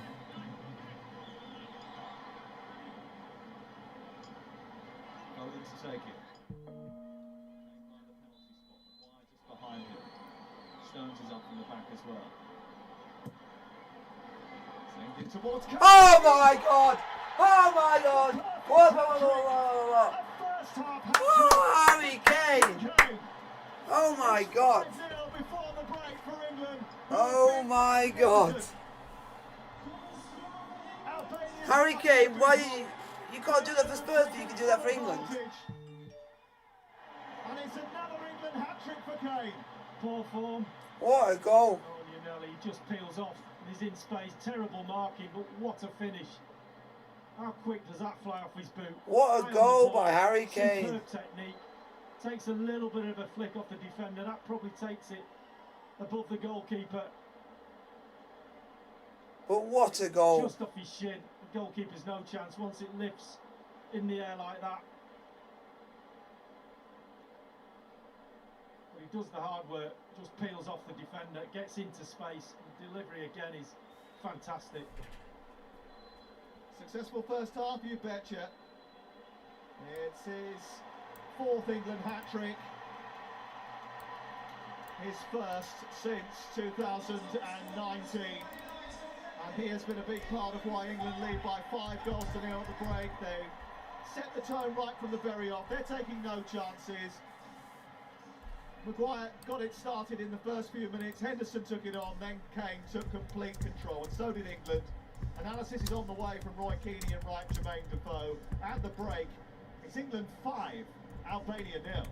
Foden to take it. Just behind him. Stones is up from the back as well. Send it towards Kane. Oh my God! Oh my God! What? First half Oh, Harry Kane! Kane. Oh my God. 5-0 before the break for England. Oh my God. Albania's Harry Kane, why you can't do that for Spurs, but you can do that for England? And it's another England hat-trick for Kane. Poor form. What a goal. Oh, Lionelli just peels off. He's in space. Terrible marking, but what a finish. How quick does that fly off his boot? What a High on the goal ball. by Harry Kane. Superb technique. Takes a little bit of a flick off the defender. That probably takes it above the goalkeeper. But what a goal. Just off his shin. The goalkeeper's no chance once it lifts in the air like that. But he does the hard work. Just peels off the defender. Gets into space. The delivery again is fantastic. Successful first half, you betcha. It's his fourth England hat-trick. His first since 2019. And he has been a big part of why England lead by 5 goals to 0 at the break. They set the tone right from the very off. They're taking no chances. Maguire got it started in the first few minutes. Henderson took it on, then Kane took complete control, and so did England. Analysis is on the way from Roy Keane and right Jermaine Defoe. At the break, it's England 5, Albania 0.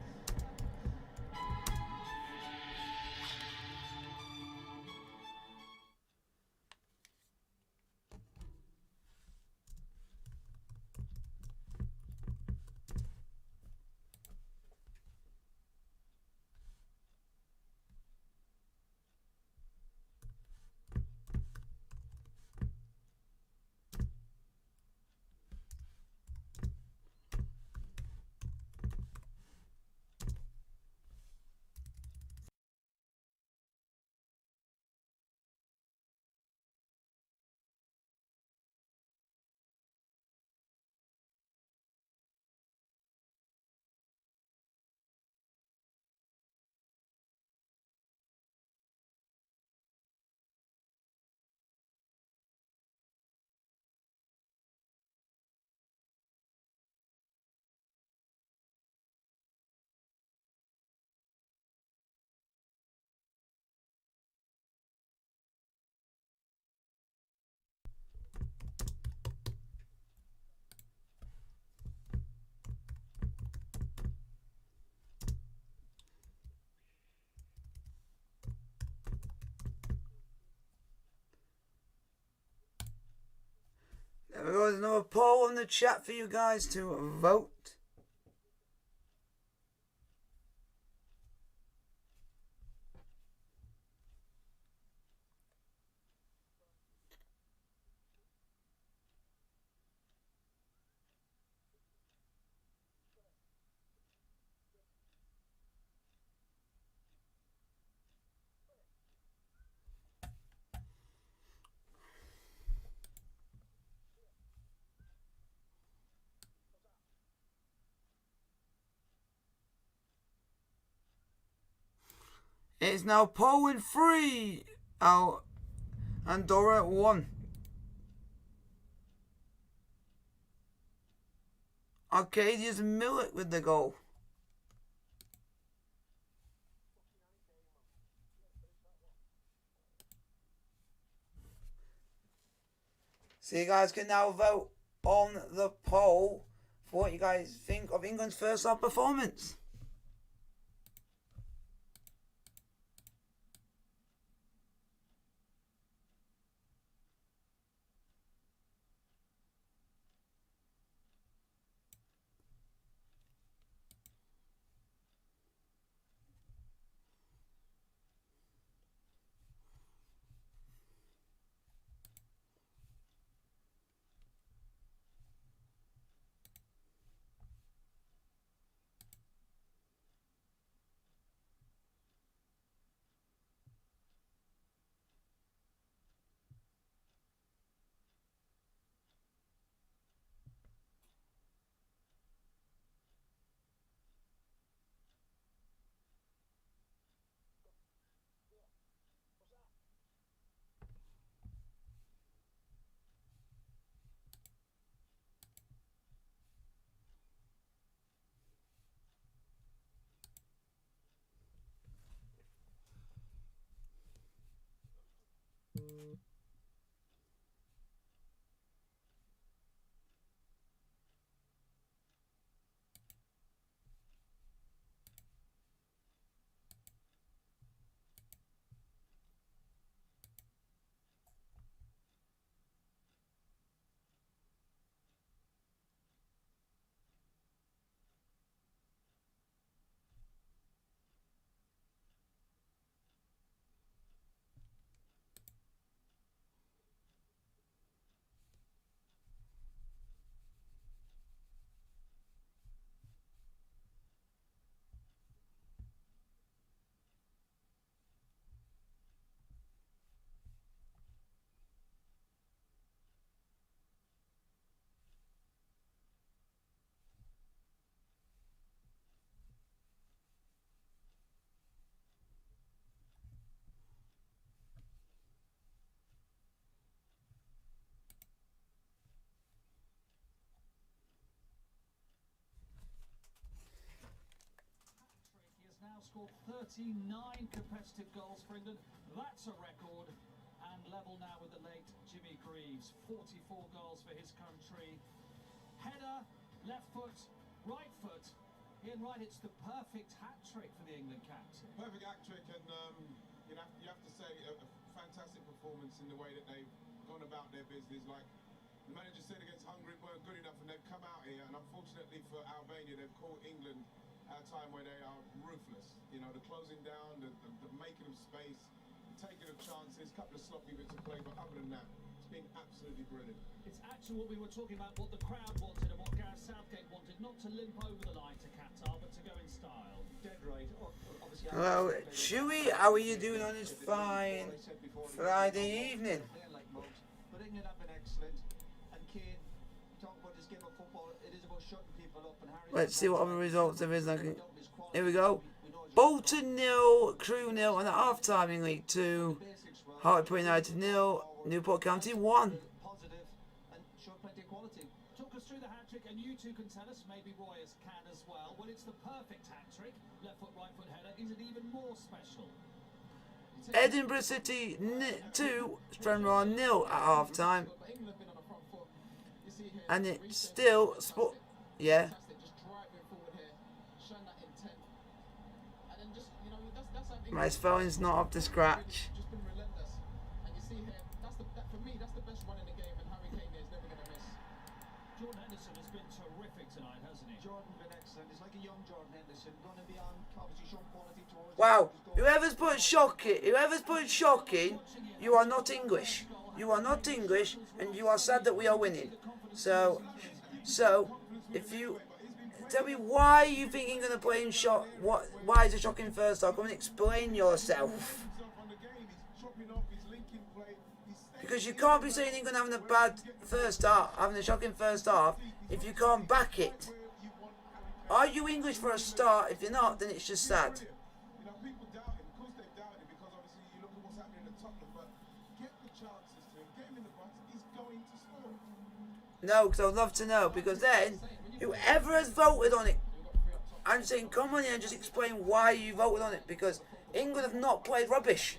There we go, there's another poll in the chat for you guys to vote. It's now Poland 3, Andorra 1. Arcadius Millet with the goal. So you guys can now vote on the poll for what you guys think of England's first half performance. scored 39 competitive goals for England. That's a record. And level now with the late Jimmy Greaves. 44 goals for his country. Header, left foot, right foot. Ian Wright, it's the perfect hat-trick for the England captain. Perfect hat-trick, and you have to say a fantastic performance in the way that they've gone about their business. Like the manager said against Hungary, weren't good enough, and they've come out here, and unfortunately for Albania, they've caught England at a time where they are ruthless. You know, the closing down, the making of space, the taking of chances, a couple of sloppy bits of play, but other than that, it's been absolutely brilliant. It's actually what we were talking about, what the crowd wanted and what Gareth Southgate wanted, not to limp over the line to Qatar, but to go in style. Dead right. Obviously, Hello, Chewy. How are you doing on this fine Friday evening? But England have been excellent. And Kane, talk about this game of football, it is about shutting people up. And Harry, Let's see what other results there is. Here we go. Bolton 0, Crew 0, and at half time in League 2. Hartlepool United 0, Newport County 1. positive and show plenty of quality. talk us through the hat-trick, and you two can tell us, maybe Roy can as well. Well, it's the perfect hat-trick. Left foot, right foot header. Is it even more special? Edinburgh City 2, Stranraer 0 at half time. But England have been on the front foot. You see here, And it's still sport. Yeah. fantastic, just driving forward here, showing that intent. And then just, you know, that's how My spelling's not up to scratch. just been relentless. And you see here, for me, that's the best one in the game, and Harry Kane is never going to miss. Jordan Henderson has been terrific tonight, hasn't he? Jordan been excellent. It's like a young Jordan Henderson, going to be on, obviously showing quality towards. Wow. Whoever's put shocking, you are not English. You are not English, and you are sad that we are winning. So, if you tell me why you think you're gonna play in shock, why is it shocking first half? Come and explain yourself. Because you can't be saying England having a bad first half, having a shocking first half, if you can't back it. Are you English for a start? If you're not, then it's just sad. You know, people doubt him. Of course they doubt him because obviously you look at what's happening at Tottenham, but get the chances to him, get him in the box, he's going to score. No, because I'd love to know. Because then, whoever has voted on it, I'm saying come on here and just explain why you voted on it. Because England have not played rubbish.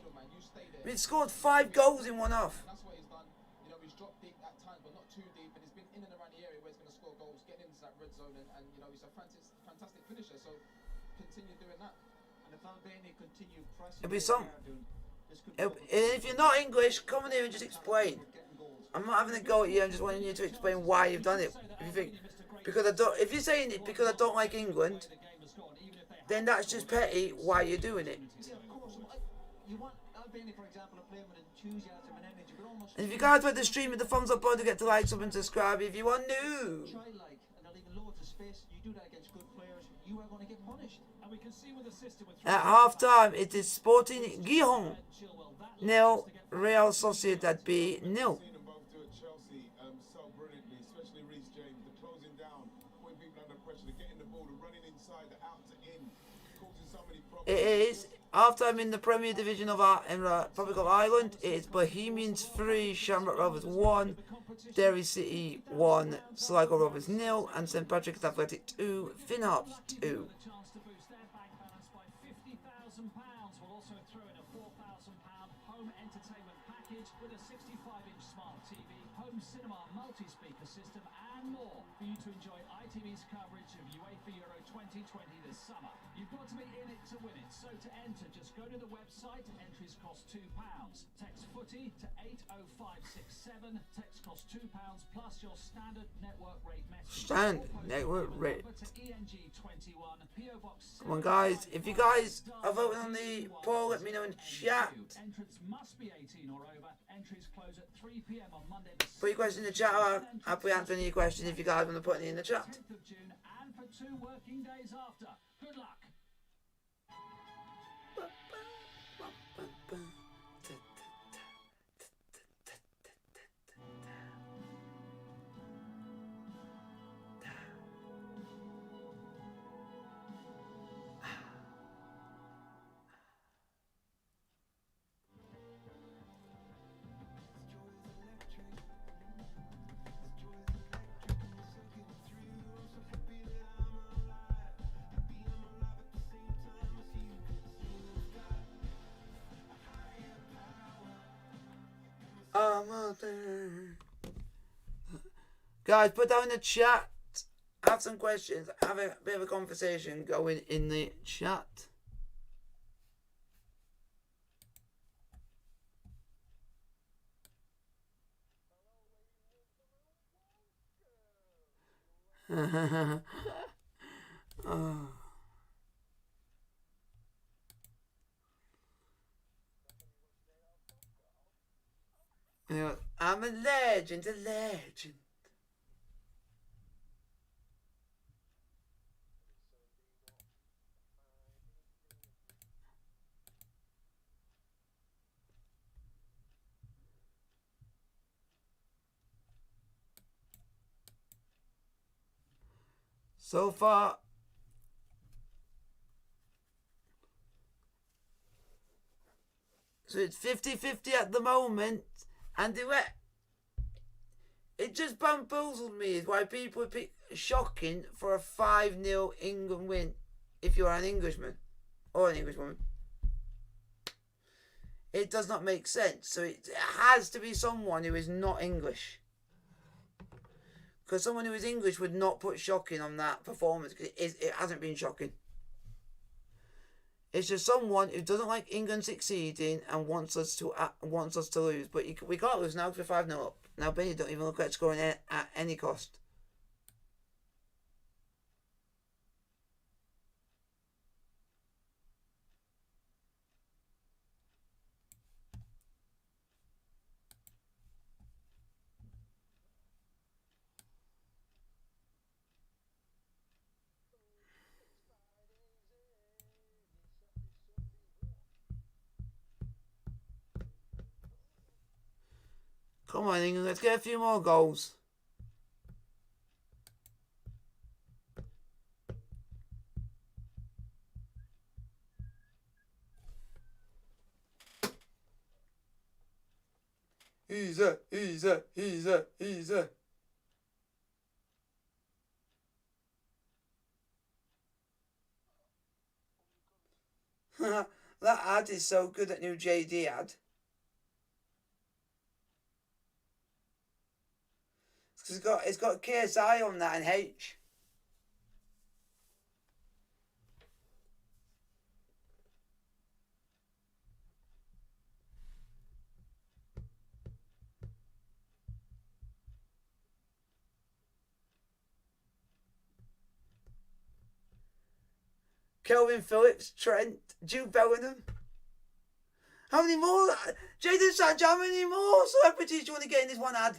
We've scored 5 goals in one half. That's what he's done. You know, he's dropped deep at times, but not too deep, and he's been in and around the area where he's going to score goals, getting into that red zone, and you know, he's a fantastic finisher. So continue doing that. And if Albania continue pressing, It'll be some. If you're not English, come on here and just explain. I'm not having a go at you. I'm just wanting you to explain why you've done it. If you think because I don't, if you're saying it because I don't like England, then that's just petty. Why you're doing it. Yeah, of course. You want Albania, for example, to play with enthusiasm and energy, but almost And if you guys like the stream with the thumbs up button to get to like, sub and subscribe if you are new. childlike, and they're leaving loads of space. You do that against good players, you are going to get punished. And we can see with the system with At half time, it is Sporting Gijon 0, Real Sociedad B 0. Seen them both do at Chelsea so brilliantly, especially Reece James. The closing down, putting people under pressure, the getting the ball, the running inside, the out to in, causing so many problems. It is half time in the Premier Division of Republic of Ireland. It is Bohemians 3, Shamrock Rovers 1, Derry City 1, Sligo Rovers 0, and St Patrick's Athletic 2, Finn Harps 2. chance to boost their bank balance by £50,000. We'll also throw in a £4,000 home entertainment package with a 65-inch smart TV, home cinema, multi-speaker system, and more for you to enjoy ITV's coverage of UEFA Euro 2020 this summer. You've got to be in it to win it. So to enter, just go to the website. Entries cost £2. Text footy to 80567. Text costs £2 plus your standard network rate message. Standard network rate. Over to ENG21, PO Box. Come on, guys. If you guys are voting on the poll, let me know in chat. Entrants must be 18 or over. Entries close at 3 p.m. on Monday. Put your question in the chat. I'll be answering your question if you guys want to put it in the chat. 10th of June, and for 2 working days after. Good luck. Guys, put down in the chat. Have some questions. Have a bit of a conversation going in the chat. Oh. You know, I'm a legend, a legend. So far, so it's 50-50 at the moment, and it just bamboozled me is why people pick shocking for a 5-0 England win if you're an Englishman or an Englishwoman. It does not make sense. So it has to be someone who is not English. Because someone who is English would not put shocking on that performance because it hasn't been shocking. It's just someone who doesn't like England succeeding and wants us to lose. But we can't lose now because we're 5-0 up. Now Albania don't even look at scoring at any cost. Come on, England, let's get a few more goals. Easy. That ad is so good, that new JD ad. It's got KSI on that and H. Kelvin Phillips, Trent, Jude Bellingham. How many more? Jadon Sancho, how many more celebrities do you want to get in this one ad?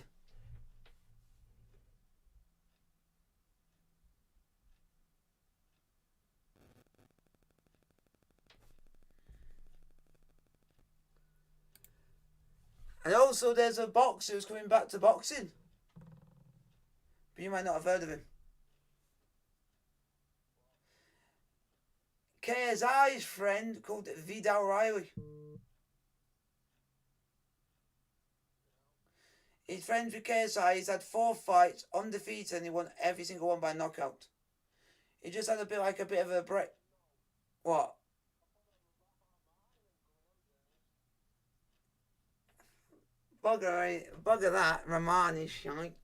And also there's a boxer who's coming back to boxing. But you might not have heard of him. KSI's friend called Vidal Riley. He's friends with KSI. He's had 4 fights, undefeated, and he won every single one by knockout. He just had a bit of a break. What? Bugger that. Romani shite. Amongst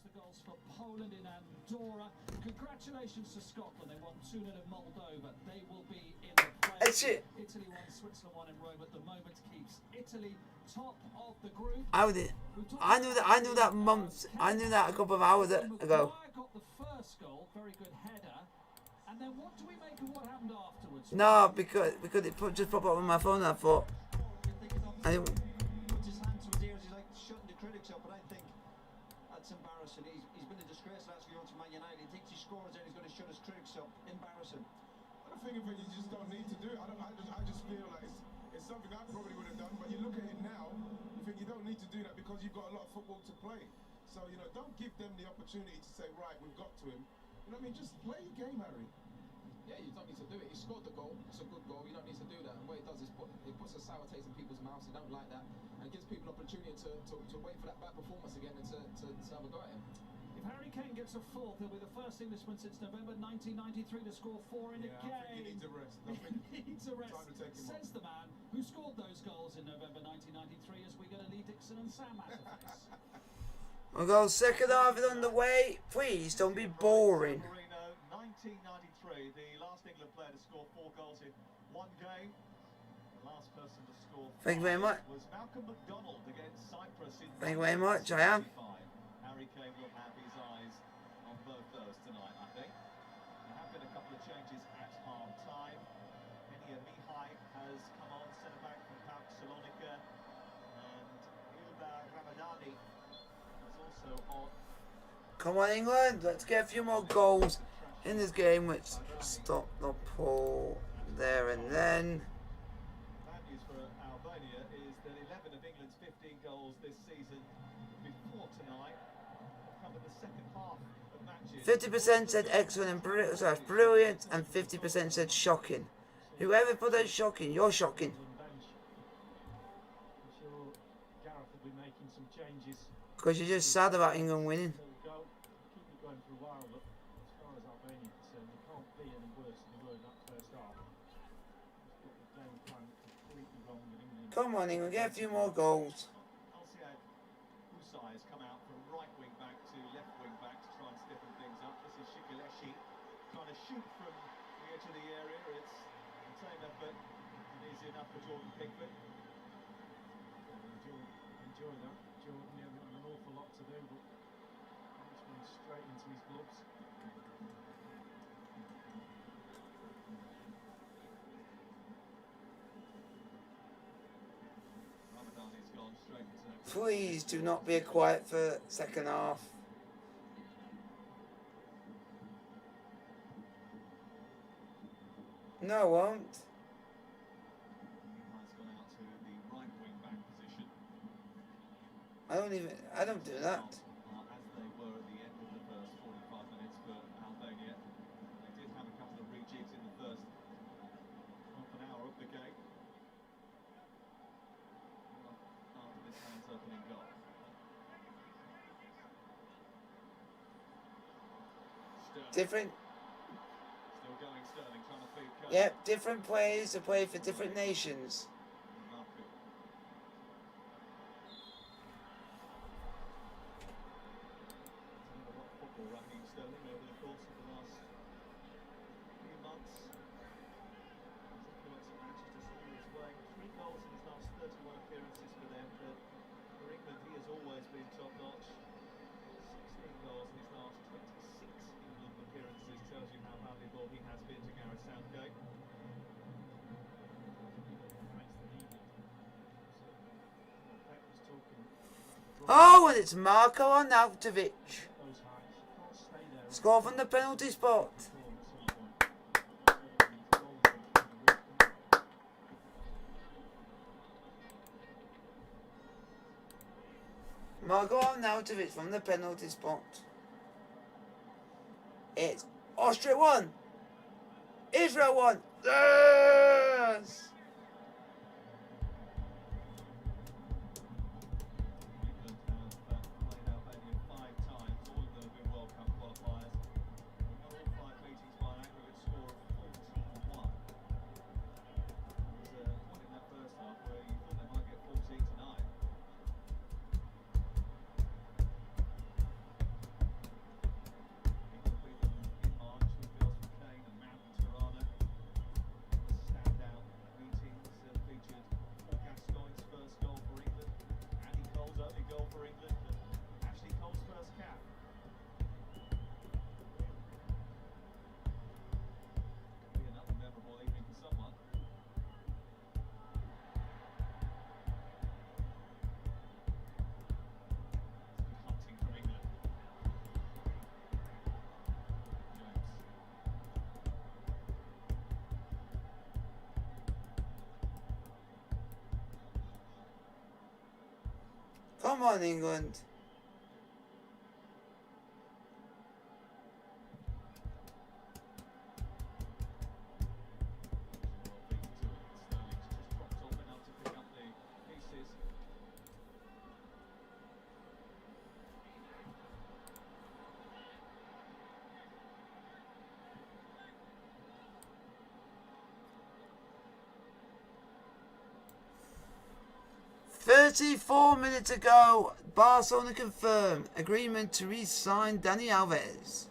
the goals for Poland in Andorra. Congratulations to Scotland. They won 2-0 of Moldova. They will be in the play. It's it. Italy won, Switzerland won in Rome at the moment. Keeps Italy top of the group. I knew that months. I knew that a couple of hours ago. Maguire got the first goal. Very good header. And then what do we make of what happened afterwards? No, because it just popped up on my phone. And I thought. Puts his hand to his ears, he's like shutting the critics up, but I think that's embarrassing. He's been a disgrace last few months to Man United. He thinks he scores and he's going to shut his critics up. Embarrassing. I think of it, you just don't need to do it. I just feel like it's something I probably would have done, but you look at it now, you think you don't need to do that because you've got a lot of football to play. So, don't give them the opportunity to say, right, we've got to him. You know what I mean? Just play your game, Harry. Yeah, you don't need to do it. He scored the goal. It's a good goal. You don't need to do that. And what it does is it puts a sour taste in people's mouths. They don't like that. And it gives people opportunity to wait for that bad performance again and to have a go at him. If Harry Kane gets gets a fourth. He'll be the first Englishman since November 1993 to score 4 in a game. I think he needs a rest. I think he needs a rest, time to take him says the man who scored those goals in November 1993 as we get a Lee Dixon and Sam out of this. We'll go second half is on the way. Please don't be boring. Marino, 1993, the last England player to score 4 goals in one game. The last person to score 5 Thank you very much. was Malcolm McDonald against Cyprus in Thank you very much. I am. 1975. Harry Kane will have his eyes on both those tonight, I think. There have been a couple of changes at half-time. Enia Mihai has come on, centre-back from PAOK Salonika, and Ilba Ramadani is also on. Come on, England. Let's get a few more goals in this game. Let's stop the pull there and then. Bad news for Albania is that 11 of England's 15 goals this season before tonight have come in the second half of matches. 50% said excellent and brilliant, and 50% said shocking. Whoever put that shocking, you're shocking. Bench. I'm sure Gareth will be making some changes. Because you're just sad about England winning. There we go. Keep it going for a while, but as far as Albania is concerned, they can't be any worse than they were in that first half. Just got the game plan completely wrong in England. Come on, England, get a few more goals. Alciad Usai has come out from right wing back to left wing back to try and stiffen things up. This is Shikaleshi trying to shoot from the edge of the area. It's the same effort and easy enough for Jordan Pickford. Enjoy that. Jordan, yeah, got an awful lot to do, but it's going straight into his gloves. Ramadani's gone straight into Please do not be quiet for second half. No, I won't. has gone out to the right wing back position. I don't do that. As they were at the end of the first 45 minutes for Albania. They did have a couple of rejigs in the first half an hour of the game. After this man's opening goal. Sterling. Different, Still going Sterling, trying to feed Kane. yep, different players to play for different nations. Marco. A lot of football Raheem Sterling over the course of the last few months. He's influenced Manchester City as well. 3 goals in his last 31 appearances for them, but for England he has always been top notch. 16 goals in his last 26 England appearances tells you how valuable he has been to Gareth Southgate. Makes the lead. Pep was talking about the Oh, and it's Marko Arnautovic. those heights. Can't stay there. Score from the penalty spot. Marko Arnautovic from the penalty spot. It's Austria 1. Israel 1. Yes! England have played Albania 5 times. All of them have been World Cup qualifiers. We've got all 5 meetings by an aggregate score of 14-1. There was a point in that first half where you thought they might get 14-9. England beat them in March with goals from Kane and Mount and Tirana. The standout meetings featured Paul Gascoigne's first goal for England, Andy Cole's only goal for England, and Ashley Cole's first cap. Could be another memorable evening for someone. Hunting for England. James. Come on, England. 34 minutes ago, Barcelona confirmed agreement to re-sign Dani Alves.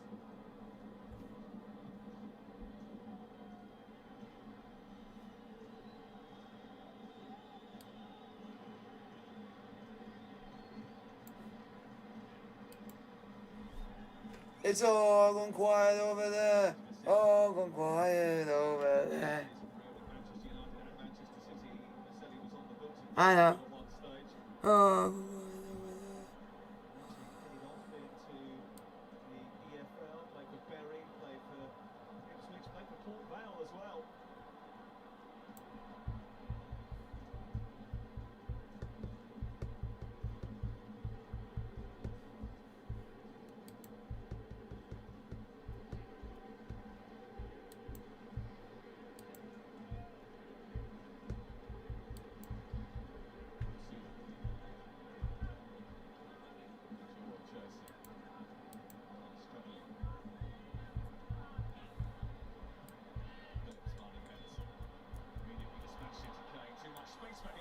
It's all gone quiet over there. All gone quiet over there. I know. Oh.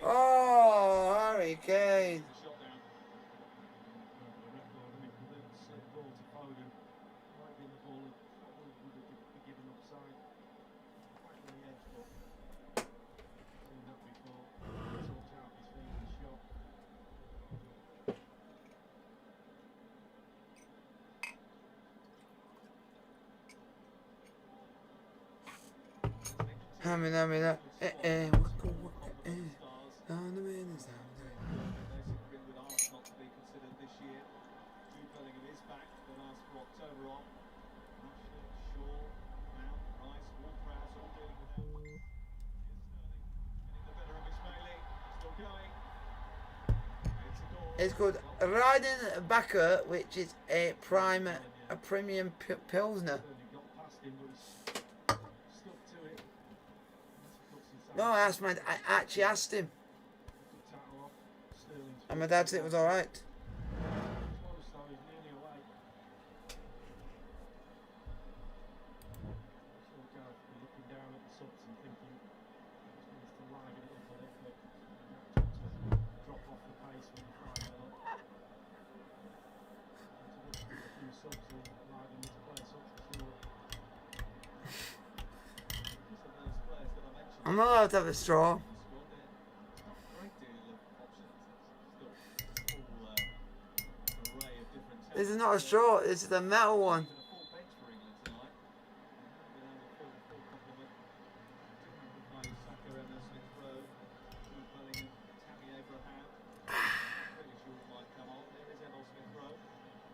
Oh, Harry Kane. It's called Riding-Backer, which is a premium pilsner. No, I actually asked him, and my dad said it was all right. I'm not allowed to have a straw. This is not a straw, this is a metal one.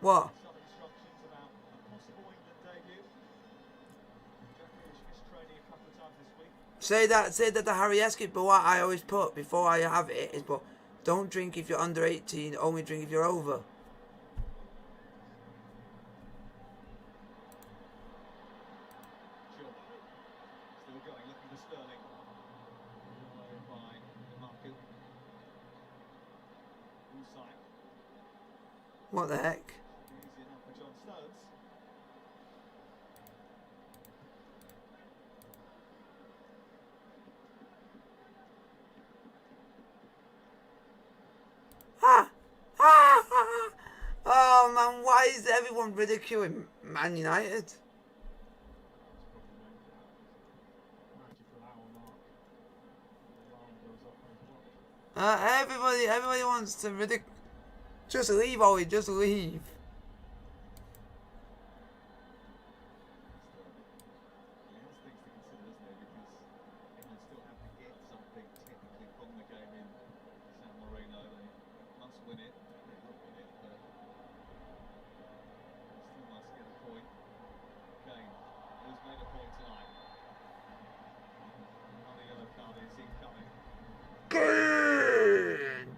What? Say that the Harry Escape, but what I always put before I have it is, but don't drink if you're under 18, only drink if you're over. What the heck? Oh man, why is everyone ridiculing Man United? Everybody wants to ridicule. Just leave, Ollie, just leave.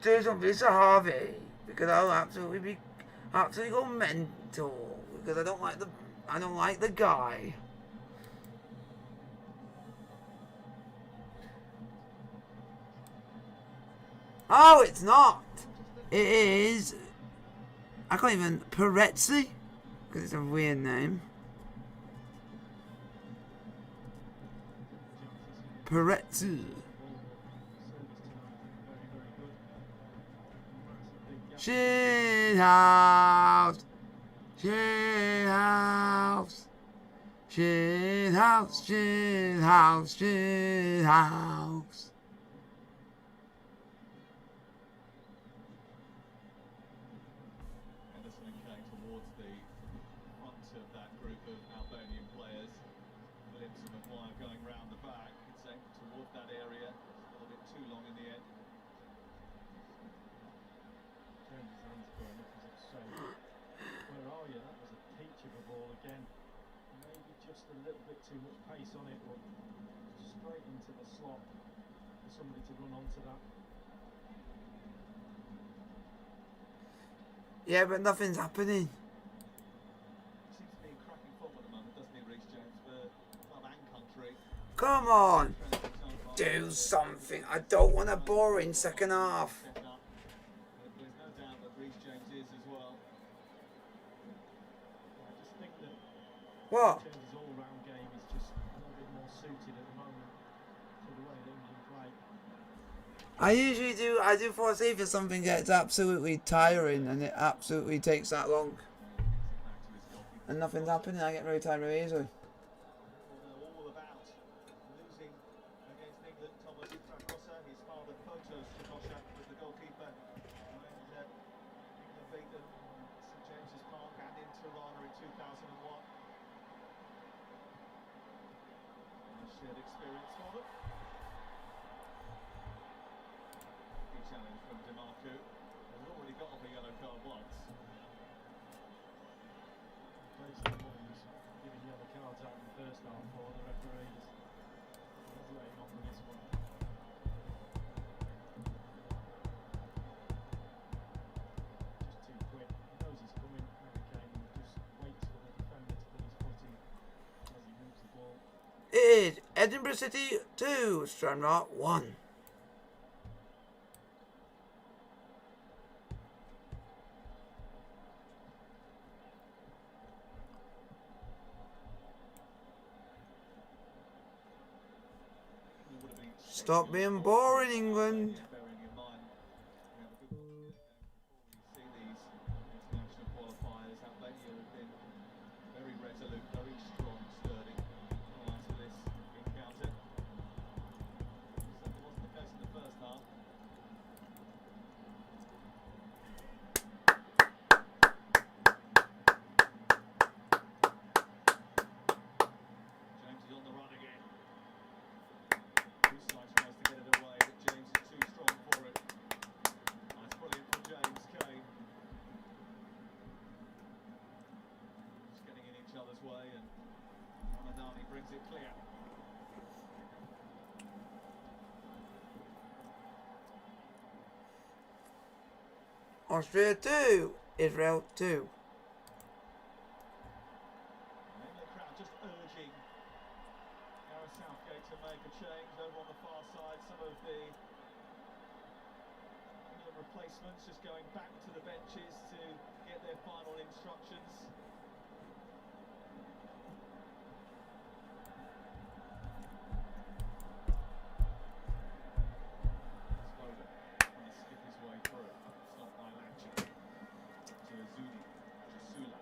Do something to Harvey, because I'll absolutely go mental, because I don't like the guy. Oh, it's not. It is. I can't even Perezzi, because it's a weird name. Perezzi. Shit house. Shit house. Shit house. Shit house. Shit house. Henderson and Kane towards the front of that group of Albanian players. Phillips and Maguire going round the back. It's aimed towards that area. A little bit too long in the end. Turned his hands going up as if saying, where are you? That was a peach of a ball again. Maybe just a little bit too much pace on it, but straight into the slot for somebody to run onto that. Yeah, but nothing's happening. Seems to be in cracking form at the moment, doesn't he, Reece James, for club and country. Come on. Do something. I don't want a boring second half. Stepped up. There's no doubt that Reece James is as well. I just think that What? James' all-round game is just a little bit more suited at the moment to the way that England play. I do foresee if something gets absolutely tiring and it absolutely takes that long. And nothing's happening, I get very tired very easily. All about losing against England. Thomas Trakosa, his father Fotos Trakosa was the goalkeeper when England beat them at St James's Park and in Tirana in 2001. A shared experience for them. Good challenge from DeMarco. Has already got off a yellow card once. Based on what he was giving yellow cards out in the first half for the referees. He's letting off with this one. Just too quick. He knows he's coming. Harry Kane just waits for the defender to put his foot in as he moves the ball. It is Edinburgh City 2, Stranraer 1. Stop being boring, England. Bearing in mind, we have a good before we see these international qualifiers. Albania have been very resolute, very strong, sturdy prior to this encounter. Certainly wasn't the case in the first half. James is on the run again. Usage tries to get it away, but James is too strong for it. That's brilliant from James. Kane just getting in each other's way, and Ramadani brings it clear. Austria 2, Israel 2. And the crowd just urging Gareth Southgate to make a change over on the far side. Some of the England replacements just going back to the benches to get their final instructions. Slogan trying to skip his way through. Stopped by Lanchi. To Zuni. Jasula.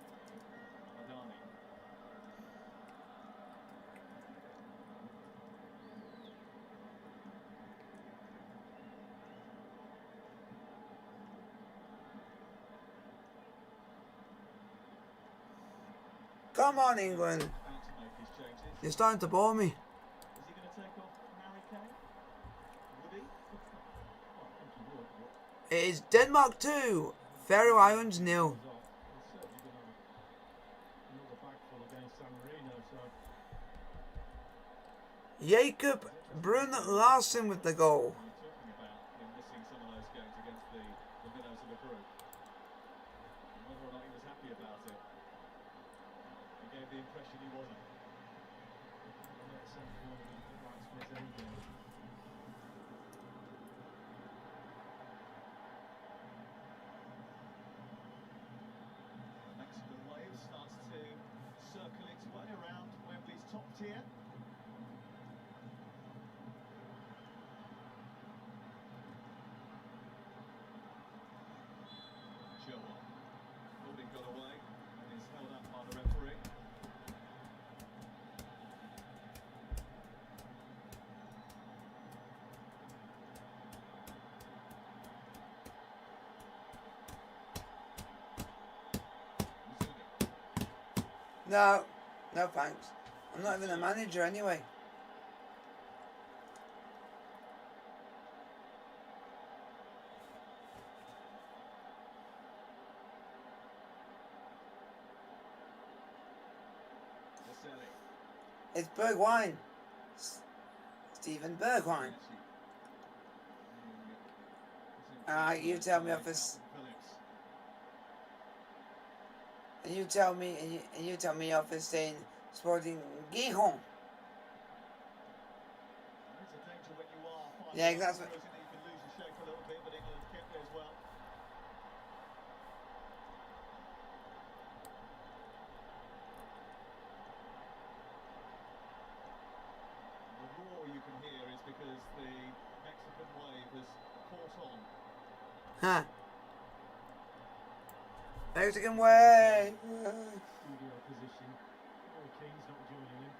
Adani. Come on, England. About to make his changes. You're starting to bore me. Is he going to take off Harry Kane? Would he? Well, I think he would, but It is Denmark 2, Faroe Islands 0. he's off. He's certainly going to have another bagful against San Marino, so Jakob Brun Larsen with the goal. You're talking about him missing some of those games against the minnows of the group. And whether or not he was happy about it. He gave the impression he wasn't. the next centre forward is a bit like Smith anyway. The Mexican wave starts to circle its way around Wembley's top tier. No, no thanks. I'm not even a manager anyway. It's Bergwijn. Stephen Bergwijn. You tell me off this. And you tell me, and you tell me off this saying Sporting Gijon. Yeah, that's what. You can lose your shape a little bit, but England kept it as well. The roar you can hear is because the Mexican wave has caught on. Huh. Mexican way. Studio position. Harry Kane's not joining him.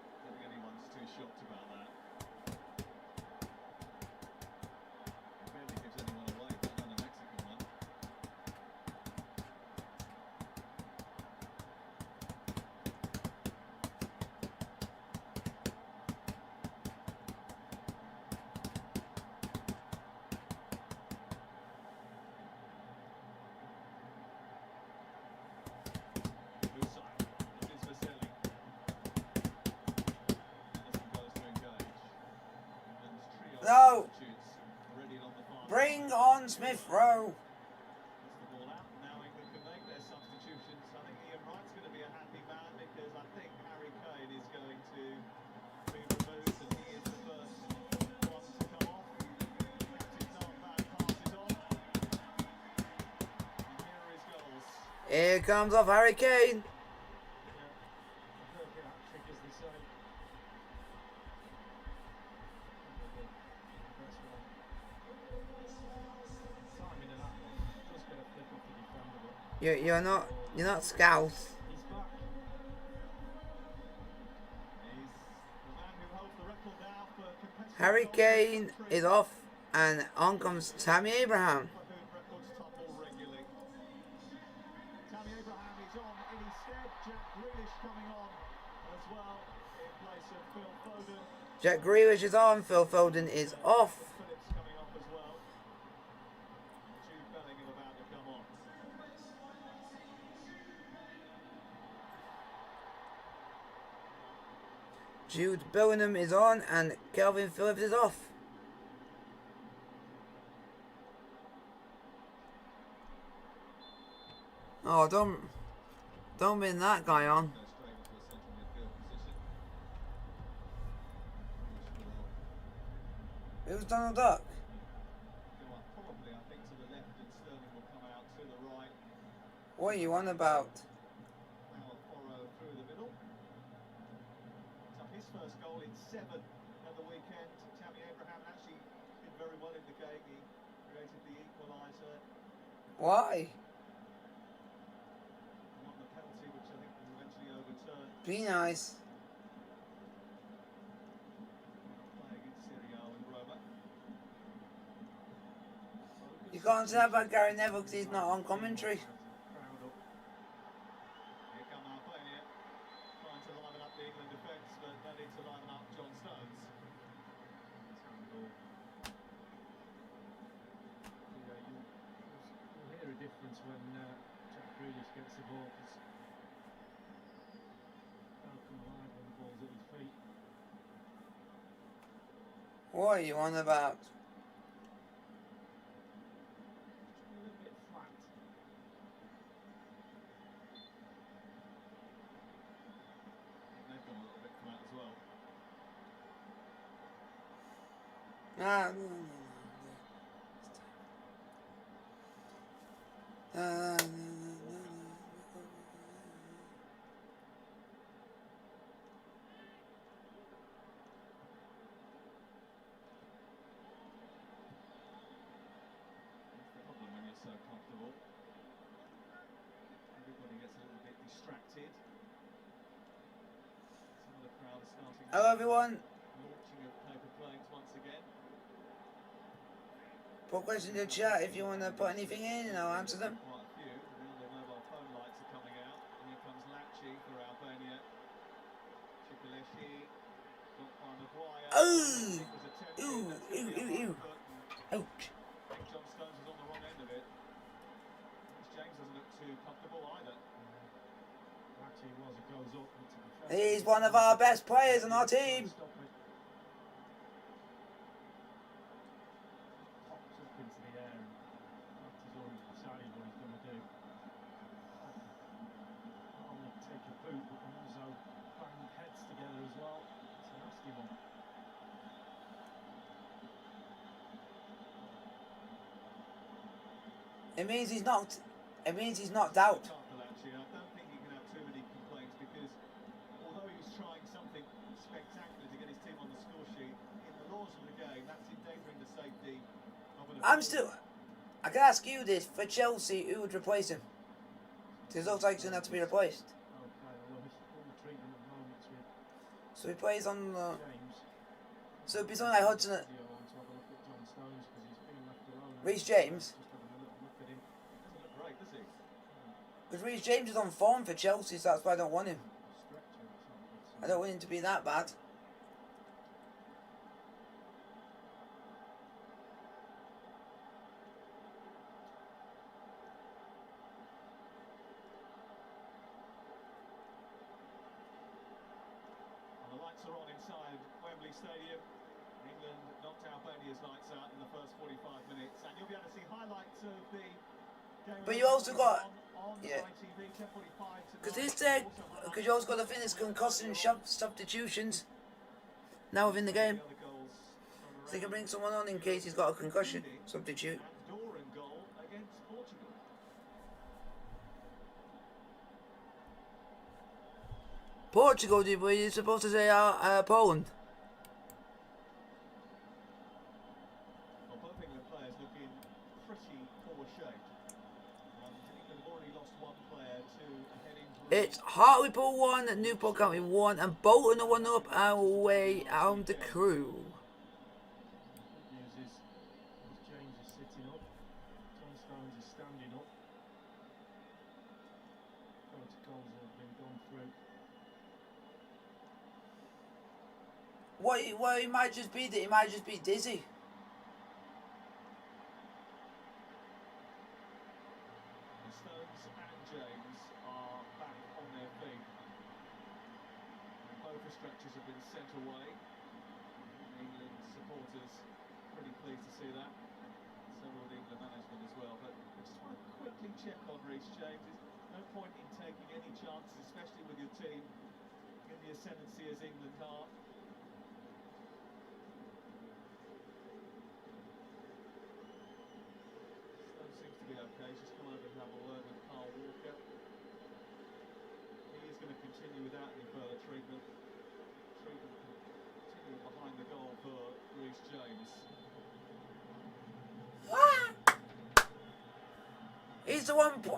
I don't think anyone's too shocked about that. It barely gives anyone away, but not a Mexican one. No. Bring on Smith Rowe. Now England can make their substitutions. I think Ian Wright's going to be a happy man because I think Harry Kane is going to be removed and he is the first one to come off. Captain Dartmouth passes on. And here are his goals. Here comes off Harry Kane. You're not Scouse. Harry Kane is off, and on comes Tammy Abraham. Tammy Abraham is on in his stead. Jack Grealish coming on as well in place of Phil Foden. Jack Grealish is on. Phil Foden is off. Phillips coming off as well. Jude Bellingham about to come on. Jude Bellingham is on, and Calvin Phillips is off. Oh, don't bring that guy on. Who's Donald Duck? Probably, I think, to the left, and Sterling will come out to the right. What are you on about? Now Porro through the middle. Picked up his first goal in 7 at the weekend. Tammy Abraham actually did very well in the game. He created the equaliser. Why? Won the penalty, which I think was eventually overturned. Be nice. Playing in Serie A with Roma. You can't say that about Gary Neville because he's not on commentary. Crowd up. Here come Albania, trying to liven up the England defence, but no need to liven up John Stones. You'll hear a difference when Jack Grealish gets the ball. He'll come alive when the ball's at his feet. What are you on about? A little bit flat. They've gone a little bit flat as well. No. That's the problem when you're so comfortable. Everybody gets a little bit distracted. Some of the crowd are starting. Hello everyone. Launching of paper planes once again. Put questions in the chat if you want to put anything in and I'll answer them. Quite a few. They're on their mobile phone like Ooh! Ooh! Ooh! Ooh! Ooh! Ouch! I think John Stones was on the wrong end of it. Reece James doesn't look too comfortable either. Actually, was it goes up. And to be fair, He's one of our best players on our team. stop it. Pops up into the air. And he's already decided what he's going to do. Not only take a boot, but also bang heads together as well. It's a nasty one. It means he's knocked. It means he's knocked out. Actually, I don't think he can have too many complaints because although he was trying something spectacular to get his team on the score sheet, in the laws of the game, that's endangering the safety of an I'm still. I can ask you this for Chelsea, who would replace him? Because it looks like he's gonna have to be replaced. Okay, well, he's all the treatment at the moment with So he plays on. James. So it'd be something like Hudson. Video on to have a look at John Stones because he's being left alone. Reece James. Just having a little look at him. doesn't look great, does he? Because Reece James is on form for Chelsea, so that's why I don't want him. Stretcher or something. I don't want him to be that bad. And the lights are on inside Wembley Stadium. England knocked Albania's lights out in the first 45 minutes, and you'll be able to see highlights of the game. But you also got. on Yeah. ITV 10:45 Because tonight. this day, Also highlights because you also got to finish concussion substitutions now within the game. of the other goals from So you can around bring someone on in case he's got a concussion substitute. and Doran goal against Portugal. Portugal, were you supposed to say Poland? Well, both England players look in pretty poor shape. England have already lost one player to a head injury. It's Hartlepool 1, Newport County 1, and Bolton are 1 up away at the Crew. Good news is James is sitting up. John Stones is standing up. Protocols have been gone through. What he might just be that he might just be dizzy. Stones and James are back on their feet. And both the stretchers have been sent away. England supporters pretty pleased to see that. Several of the England management as well. But I just want to quickly check on Reece James. There's no point in taking any chances, especially with your team in the ascendancy as England are. Stones seems to be okay. He's just come over to have a word with Carl Walker. He is going to continue without any further treatment. Continue behind the goal for Reece James. He's the one. They're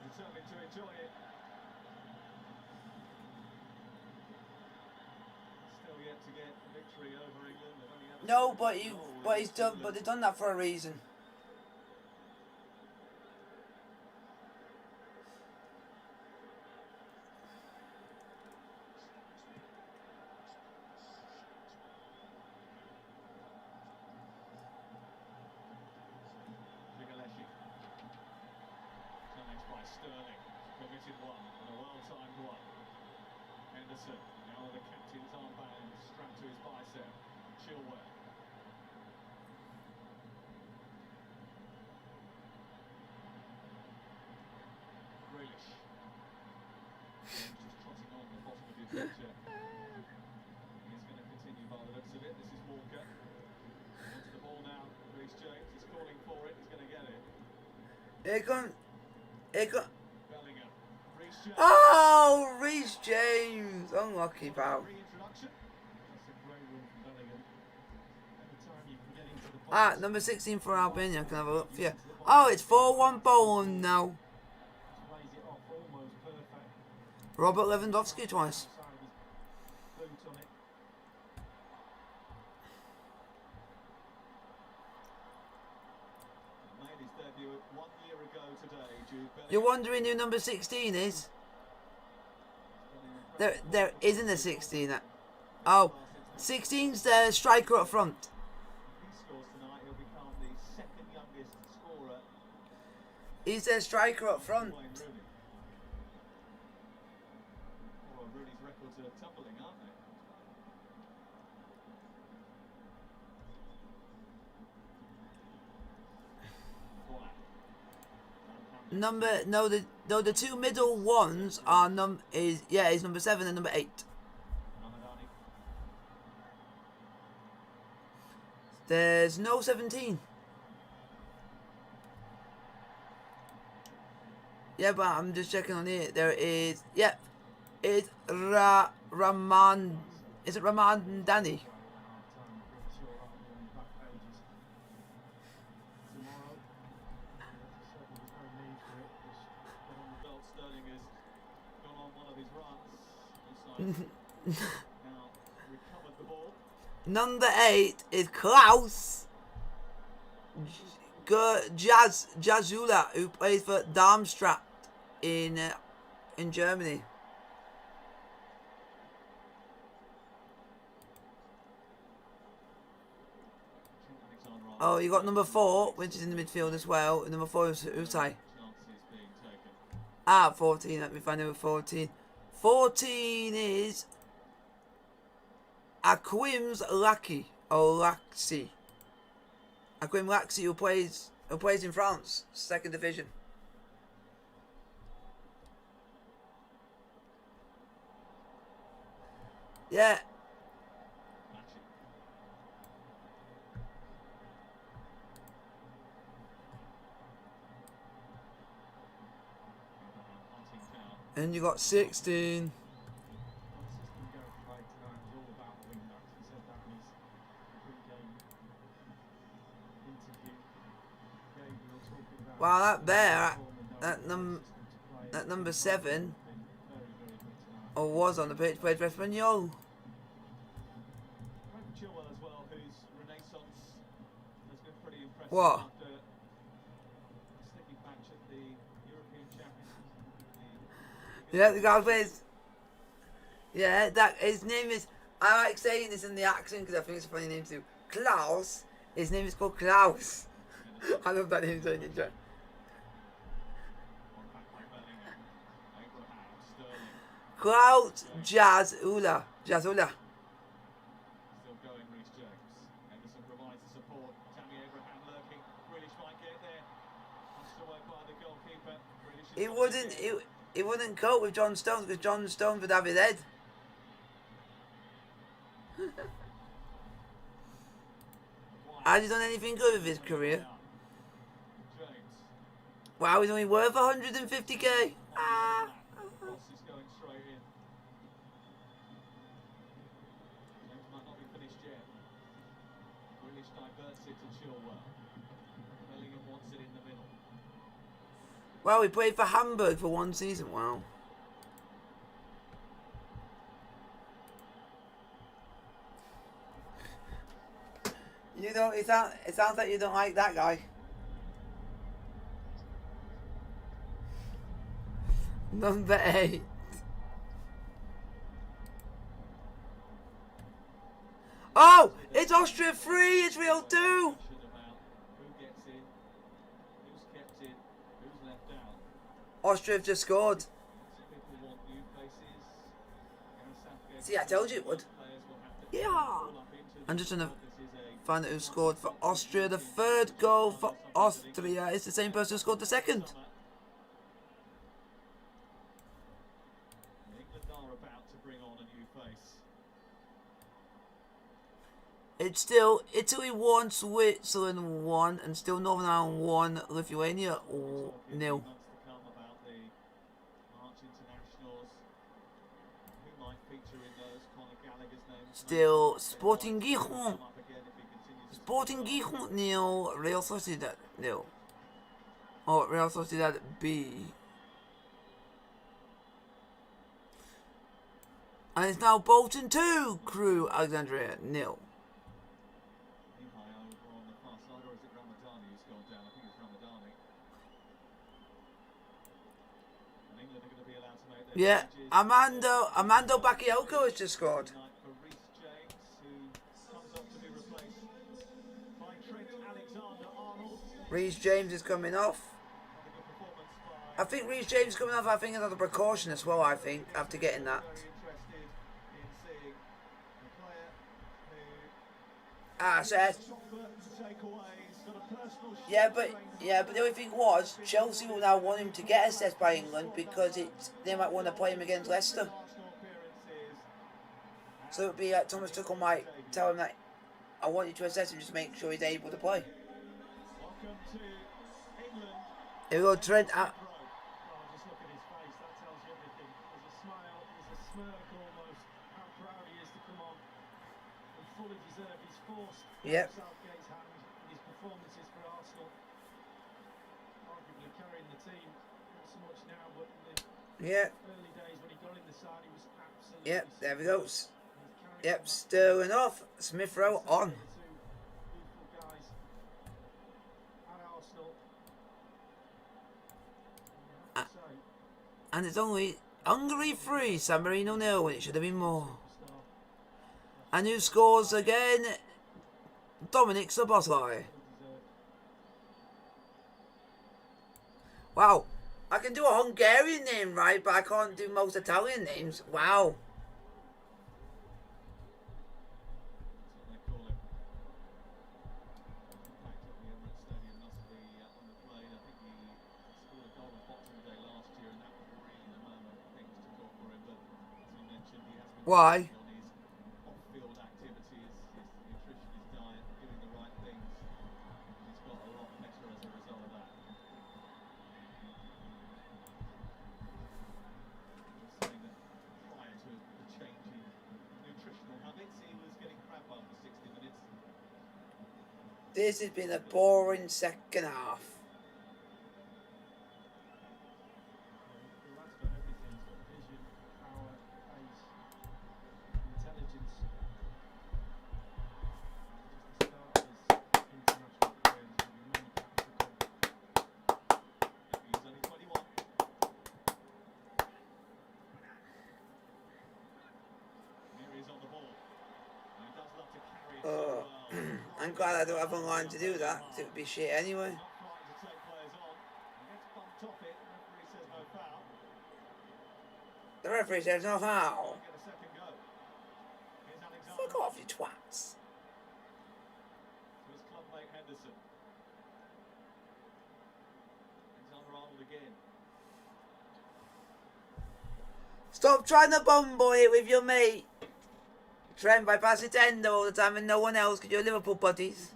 determined to enjoy it. Still yet to get a victory over England. They've only had a No, second goal but he's against done. England. But they've done that for a reason. Gigaleshi. Challenged by Sterling. Committed one and a well-timed one. Henderson, now the captain's armband strapped to his bicep. Chilwell. Grealish. James just trotting on the bottom of your picture. He's going to continue by the looks of it. This is Walker. Onto the ball now. Reece James is calling for it. He's going to get it. Here come. Bellingham. Reece James. Oh, Reece James. Unlucky, pal. Reintroduction. That's a great run from Bellingham. Every time you can get into the box. Number 16 for Albania. I can have a look for you. Oh, it's 4-1 Poland now. Plays it off almost perfect. Robert Lewandowski twice. Outside his boot on it. Made his debut 1 year ago today, Jude Bellingham. You're wondering who number 16 is? There isn't a 16. Oh, 16's the striker up front. If he scores tonight, he'll become the second youngest scorer. He's the striker up front. Wayne Rooney. Oh, Rooney's records are tumbling, aren't they? The two middle ones are is number 7 and number 8. There's no 17. Yeah, but I'm just checking on here. There is, yeah, it's Raman. Is it Raman Dani? Sterling has gone on one of his runs. Now recovered the ball. Number 8 is Klaus Jazula, who plays for Darmstadt in Germany. Oh, you got number 4, which is in the midfield as well. Number 4 is Usai. 14. Let me find number 14. 14 is Aquims Laki or Laxi. Aquim Laxi, who plays in France, 2nd division. Yeah. And you got 16. Wow, that number 7, or was on the pitch, played for Espanyol. What? Yeah, the guy plays. Yeah, his name is. I like saying this in the accent because I think it's a funny name too. Klaus. His name is called Klaus. I love that name, saying it. Klaus Jazula. Still going, Reece James. Henderson provides the support. Tammy Abraham lurking. Grealish might get there. Pushed away by the goalkeeper. He wouldn't cope with John Stones because John Stones would have his head. Has he done anything good with his career? Wow, he's only worth 150k. Ah. Ross is going straight in. James might not be finished yet. Grealish diverts it to Chilwell. Bellingham wants it in the middle. Wow, he played for Hamburg for 1 season. Wow. You don't. It sounds like you don't like that guy. Number 8. Oh, it's Austria 3. Israel 2. Who gets in? Who's kept in? Who's left out? Austria have just scored. People want new faces. See, I told you it would. Yeah. I'm just trying to find out who scored for Austria. The 3rd goal for Austria is the same person who scored the 2nd. England are about to bring on a new face. It's still Italy 1, Switzerland 1, and still Northern Ireland 1, Lithuania 0. Still Sporting Gijon. Sporting Gijon 0, Real Sociedad 0. Oh, Real Sociedad B. And it's now Bolton 2, Crew Alexandria 0. Yeah, Armando Bakayoko has just scored. For Reece James, who comes up to be replaced by Trent Alexander-Arnold. Reece James is coming off. Another good performance by. I think Reece James is coming off. I think another precaution as well. I think after getting that. Very interested in seeing a player who Said. chocolate to take away. He's got a personal Yeah, but the only thing was Chelsea will now want him to get assessed by England because they might want to play him against Leicester. So it'd be like Thomas Tuchel might tell him that I want you to assess him just to make sure he's able to play. Welcome to England. Here we go, Trent. Oh, just look at his face. That tells you everything. There's a smile. There's a smirk almost. How proud he is to come on and fully deserve his forced Yep. Southgate's hand in his performances for Arsenal. Arguably carrying the team, not so much now, but in the Yeah. early days when he got in the side, he was absolutely. Yep. There we go. He's carrying Yep. them up. Sterling off. Smith Rowe on. Two beautiful guys at Arsenal. And you have to say, And it's only Hungary 3, San Marino 0, when it should have been more. superstar. And who scores again? Dominic Szoboszlai. Wow. I can do a Hungarian name right, but I can't do most Italian names. Wow. That's what they call him. Impact at the Emirates Stadium must be on the plane. I think he scored a goal on Boxing Day last year, and that was really the moment things took off for him. But as you mentioned, he has been Why? working on his off-field activities, his nutrition, his diet, doing the right things. He's got a lot better as a result of that. He was saying that prior to the change in nutritional habits, he was getting crap after 60 minutes. This has been a boring second half. Well, that's got everything. It's got vision, power, pace, intelligence. Just the start of his international career, there's going to be many caps to come. He's only 21. Here he is on the ball. And he does love to carry it so well. I'm glad I don't have online to do that. 'Cause it would be shit anyway. Not trying to take players on. He gets bumped off it. Referee says no foul. The referee says no foul. Get a second go. Here's Alexander. Fuck off, you twats. To his clubmate Henderson. Alexander-Arnold again. Stop trying to bum boy it with your mate. Trent by passing to Endo all the time and no one else because you're Liverpool buddies.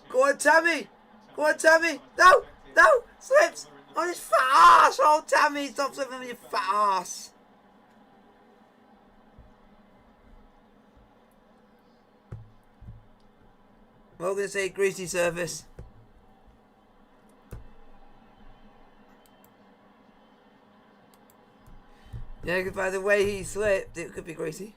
Go on, Tammy. Go on, Tammy. No, no, slips on his fat ass. Oh, Tammy, stop slipping on your fat ass. We're going to say greasy service. Yeah, 'cause by the way he slipped, it could be greasy.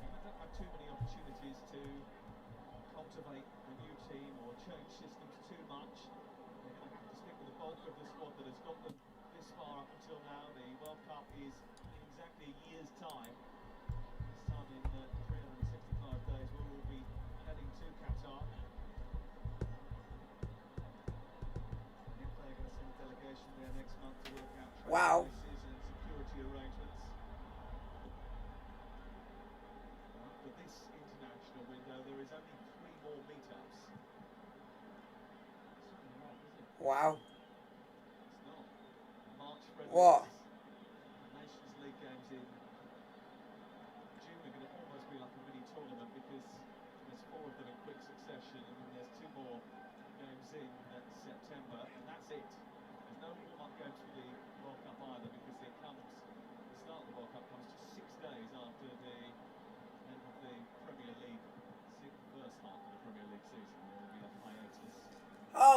England don't have too many opportunities to cultivate a new team or change systems too much. They're going to have to stick with the bulk of the squad that has got them this far up until now. The World Cup is in exactly a year's time. This time in 365 days, we will be heading to Qatar. The FA are going to send a delegation there next month to work out Wow. travel policies and security arrangements. For this international window, there is only 3 more meetups. It's not a lot, is it? Wow. It's not. March friendlies. What? Nations League games in June are going to almost be like a mini tournament because there's 4 of them in quick succession and then there's 2 more games in September and that's it. There's no warm-up games for the World Cup either because the start of the World Cup comes just 6 days after the end of the Premier League first half.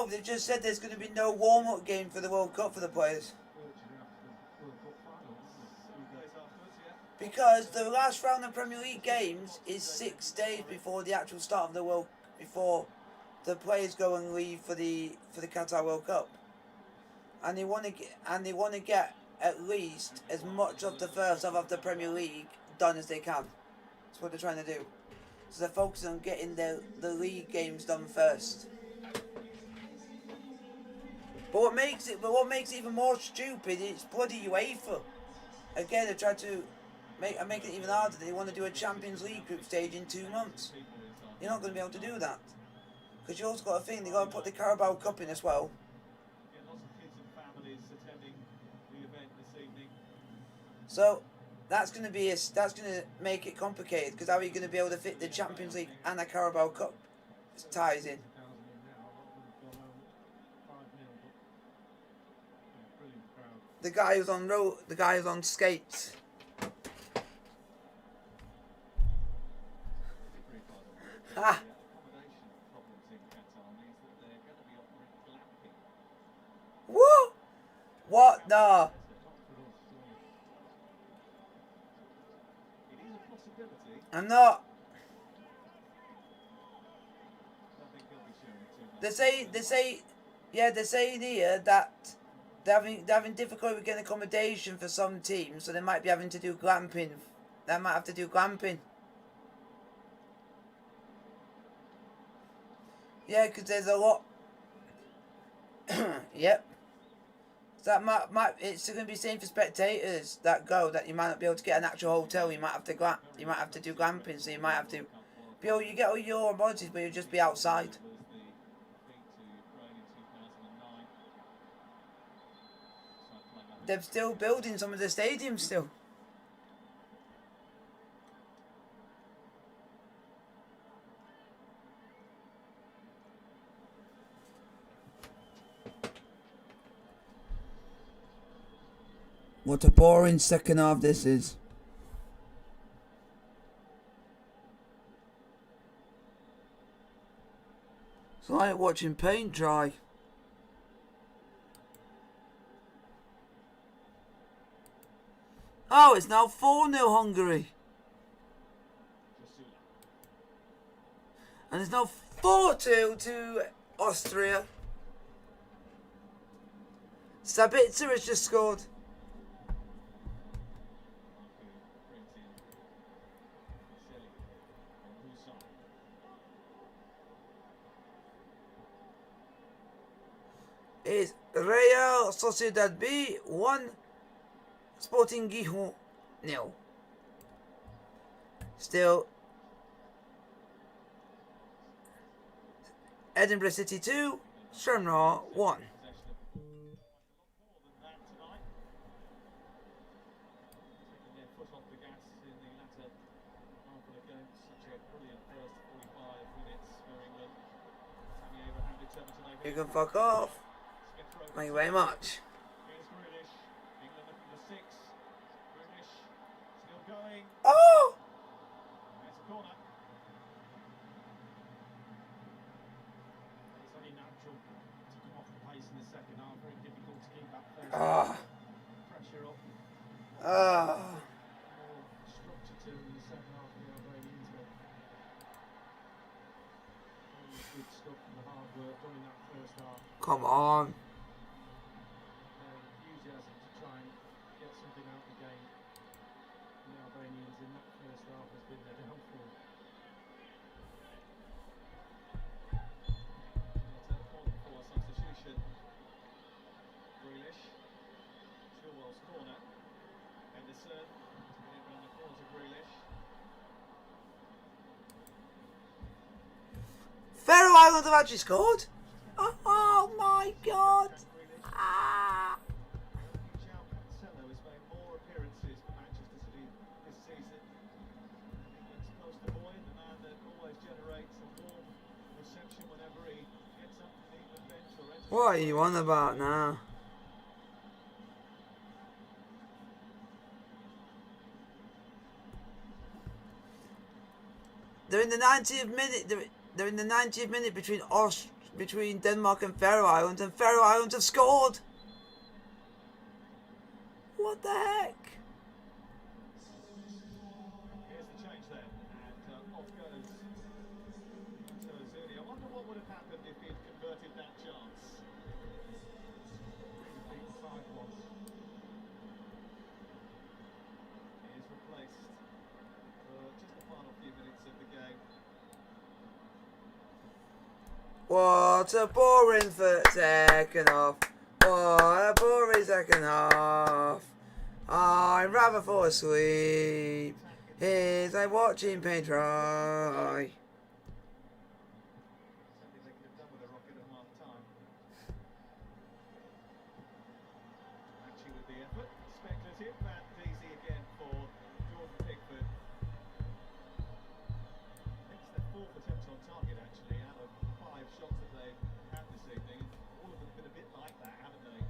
No, they just said there's going to be no warm-up game for the World Cup for the players. Virtually after the World Cup final, isn't it? 2 days afterwards, yeah. Because the last round of Premier League games is 6 days before the actual start of the World, before the players go and leave for the Qatar World Cup, and they want to get at least as much of the first half of the Premier League done as they can. That's what they're trying to do. So they're focusing on getting the league games done first. But what makes it even more stupid is bloody UEFA. Again, they're trying to make it even harder. They want to do a Champions League group stage in 2 months. You're not going to be able to do that. Because you also got to think, they've got to put the Carabao Cup in as well. Yeah, lots of kids and families attending the event this evening. So that's going to make it complicated, because how are you going to be able to fit the Champions League and the Carabao Cup ties in? 1,000 in now, a lot of them have gone home 5-0, but yeah, brilliant crowd. The guy who's on skates. Ah. Accommodation problems in Qatar means that they're going to be offering glamping. What? What? Nah. It is a possibility. I'm not. I think he'll be sharing too much. They're saying here that they're having difficulty with getting accommodation for some teams, so they might be having to do glamping. They might have to do glamping. Yeah, because there's a lot. Yep. So that it's going to be same for spectators that go, that you might not be able to get an actual hotel. You might have to do glamping, so you might have to be able, you get all your amenities, but you'll just be outside. They're still building some of the stadiums still. What a boring second half this is. It's like watching paint dry. Oh, it's now 4-0 Hungary. And it's now 4-2 to Austria. Sabitzer has just scored. Is Real Sociedad B 1, Sporting Gijon 0. Still Edinburgh City 2, Stranraer 1. You can fuck off. Thank you very much. Here's Grealish. England looking for 6. Grealish still going. Oh! There's a corner. It's only natural to come off the pace in the second half. Very difficult to keep that first pressure up. More structure to in the second half of the Albanians, but all the good stuff and the hard work done in that first half. Come on. Their enthusiasm to try and get something out of the game. The Albanians in that first half has been their downfall. For substitution. Grealish. Chilwell's corner. Henderson. Spinning around the corner to Grealish. Faroe Islands have actually scored. Oh my god. Ah. João Cancelo has made more appearances for Manchester City this season. England's poster boy, the man that always generates a warm reception whenever he gets up to leave the bench or enters. What are you on about now? They're in the 90th minute. They're in the 90th minute between between Denmark and Faroe Islands have scored. What the heck? Here's the change then, and off goes Zuni. I wonder what would have happened if he'd converted that chance. Big side was. He is replaced for just the final few minutes of the game. What a boring second half. What a boring second half. I'd rather fall asleep. It's like watching paint dry. Something they could have done with a rocket at half time. Actually, with the effort, speculative, and easy again for Jordan Pickford. I think it's their 4th attempt on target, actually, out of 5 shots that they've had this evening. All of them have been a bit like that, haven't they?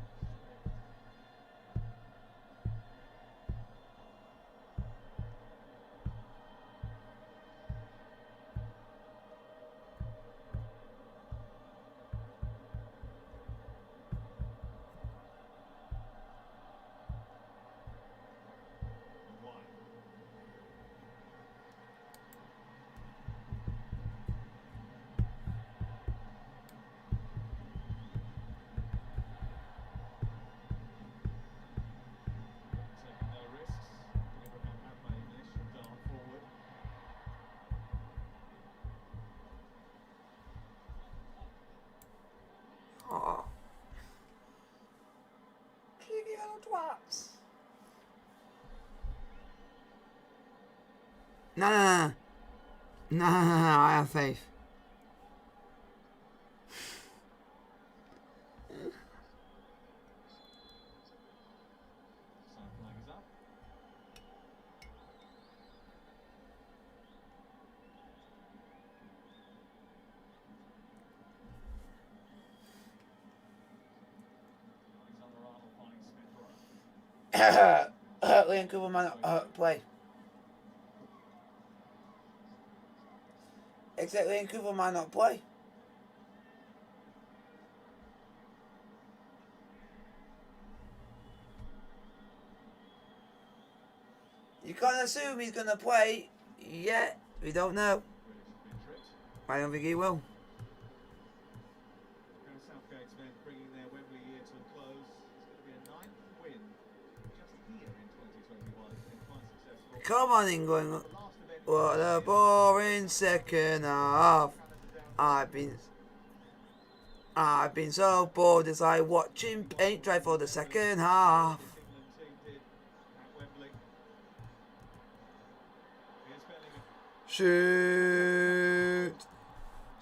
Taking no risks. Abraham had made initial dart forward. Oh. Cheeky little twats. No, I have faith. Side flag is up. Alexander-Arnold finding Smith Rowe. Liam Cooper might not play. Except Liam Cooper might not play. You can't assume he's going to play yet. We don't know. I don't think he will. Southgate's men bringing their Wembley year to a close. It's going to be a 9th win just here in 2021. It's been quite successful. Come on, England. The last event What a boring second half. I've been so bored as I watching paint dry for the second half. this England team did at Wembley. Here's Bellingham. Shoot.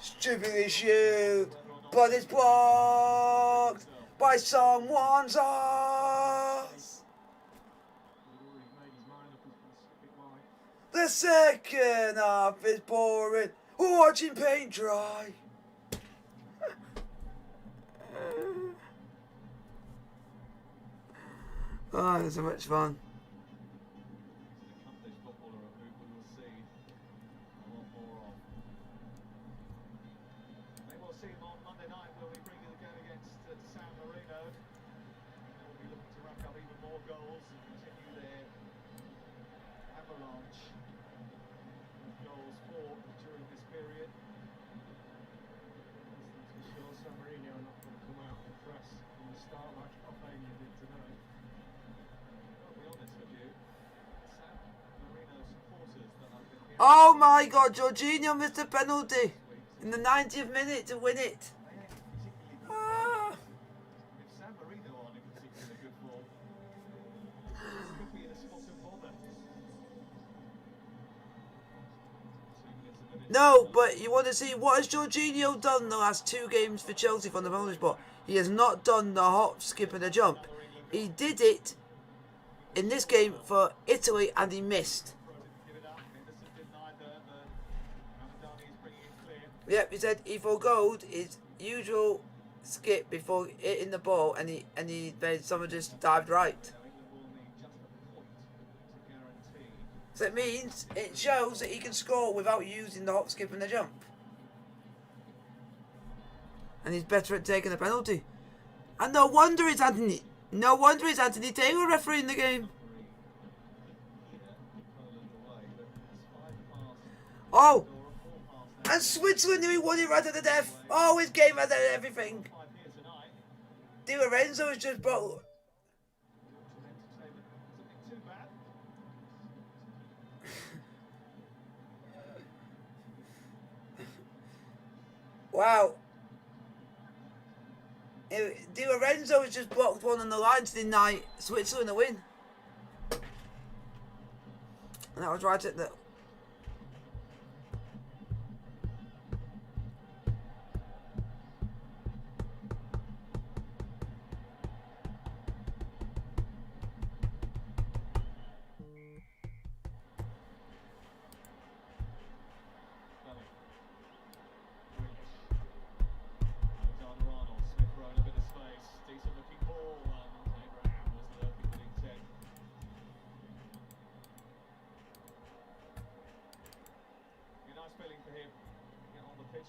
Stupidly shoot. But it's blocked by someone's ass. The second half is boring. Watching paint dry. Oh, it's so much fun. He's an accomplished footballer who we will see a lot more of. Maybe we'll see him on Monday night when we bring you the game against San Marino. And we'll be looking to rack up even more goals and continue their avalanche of goals for during this period. That's for sure. San Marino are not going to come out and press from the start like Albania did today. I'll be honest with you, San Marino supporters that I've been hearing Oh my God, Jorginho missed a penalty in the 90th minute to win it. they ain't particularly good. Ah. If San Marino aren't in particularly good form, could be in a spot of bother. 2 minutes of an No, but you want to see what has Jorginho done the last 2 games for Chelsea from the penalty spot? He has not done the hop, skip and the jump. He did it in this game for Italy and he missed. give it up. Henderson didn't either, but Ramadani is bringing it clear. Yep, he said he forgoed his usual skip before hitting the ball and someone just dived right. Now England will need just a point to guarantee. So it means, it shows that he can score without using the hop, skip and the jump. and he's better at taking a penalty. And no wonder it's Anthony Taylor refereeing the game. Oh, and Switzerland knew he won it right at the death. Oh, his game had everything. Di Lorenzo was just brought. Wow. Di Lorenzo has just blocked one on the line to deny Switzerland a win. And that was right at the...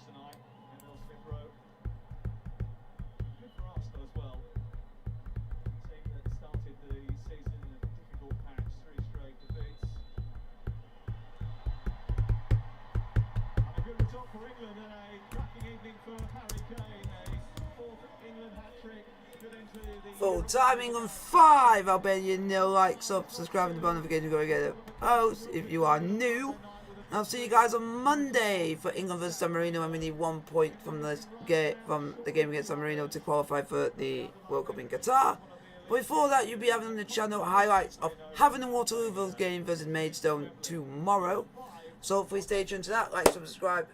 Tonight, and Smith Rowe. Good for Arsenal as well. A team that started the season in a difficult patch, 3 straight defeats. And a good result for England and a cracking evening for Harry Kane. A 4th England hat-trick. Good into the... Full time England 5, Albania 0. Like, subscribe to the button notification to go get a post if you are new. I'll see you guys on Monday for England vs San Marino, and we need 1 point from this game, from the game against San Marino, to qualify for the World Cup in Qatar. But before that, you'll be having on the channel highlights of Havant and Waterloo game versus Maidstone tomorrow. So hopefully stay tuned to that. Like, subscribe.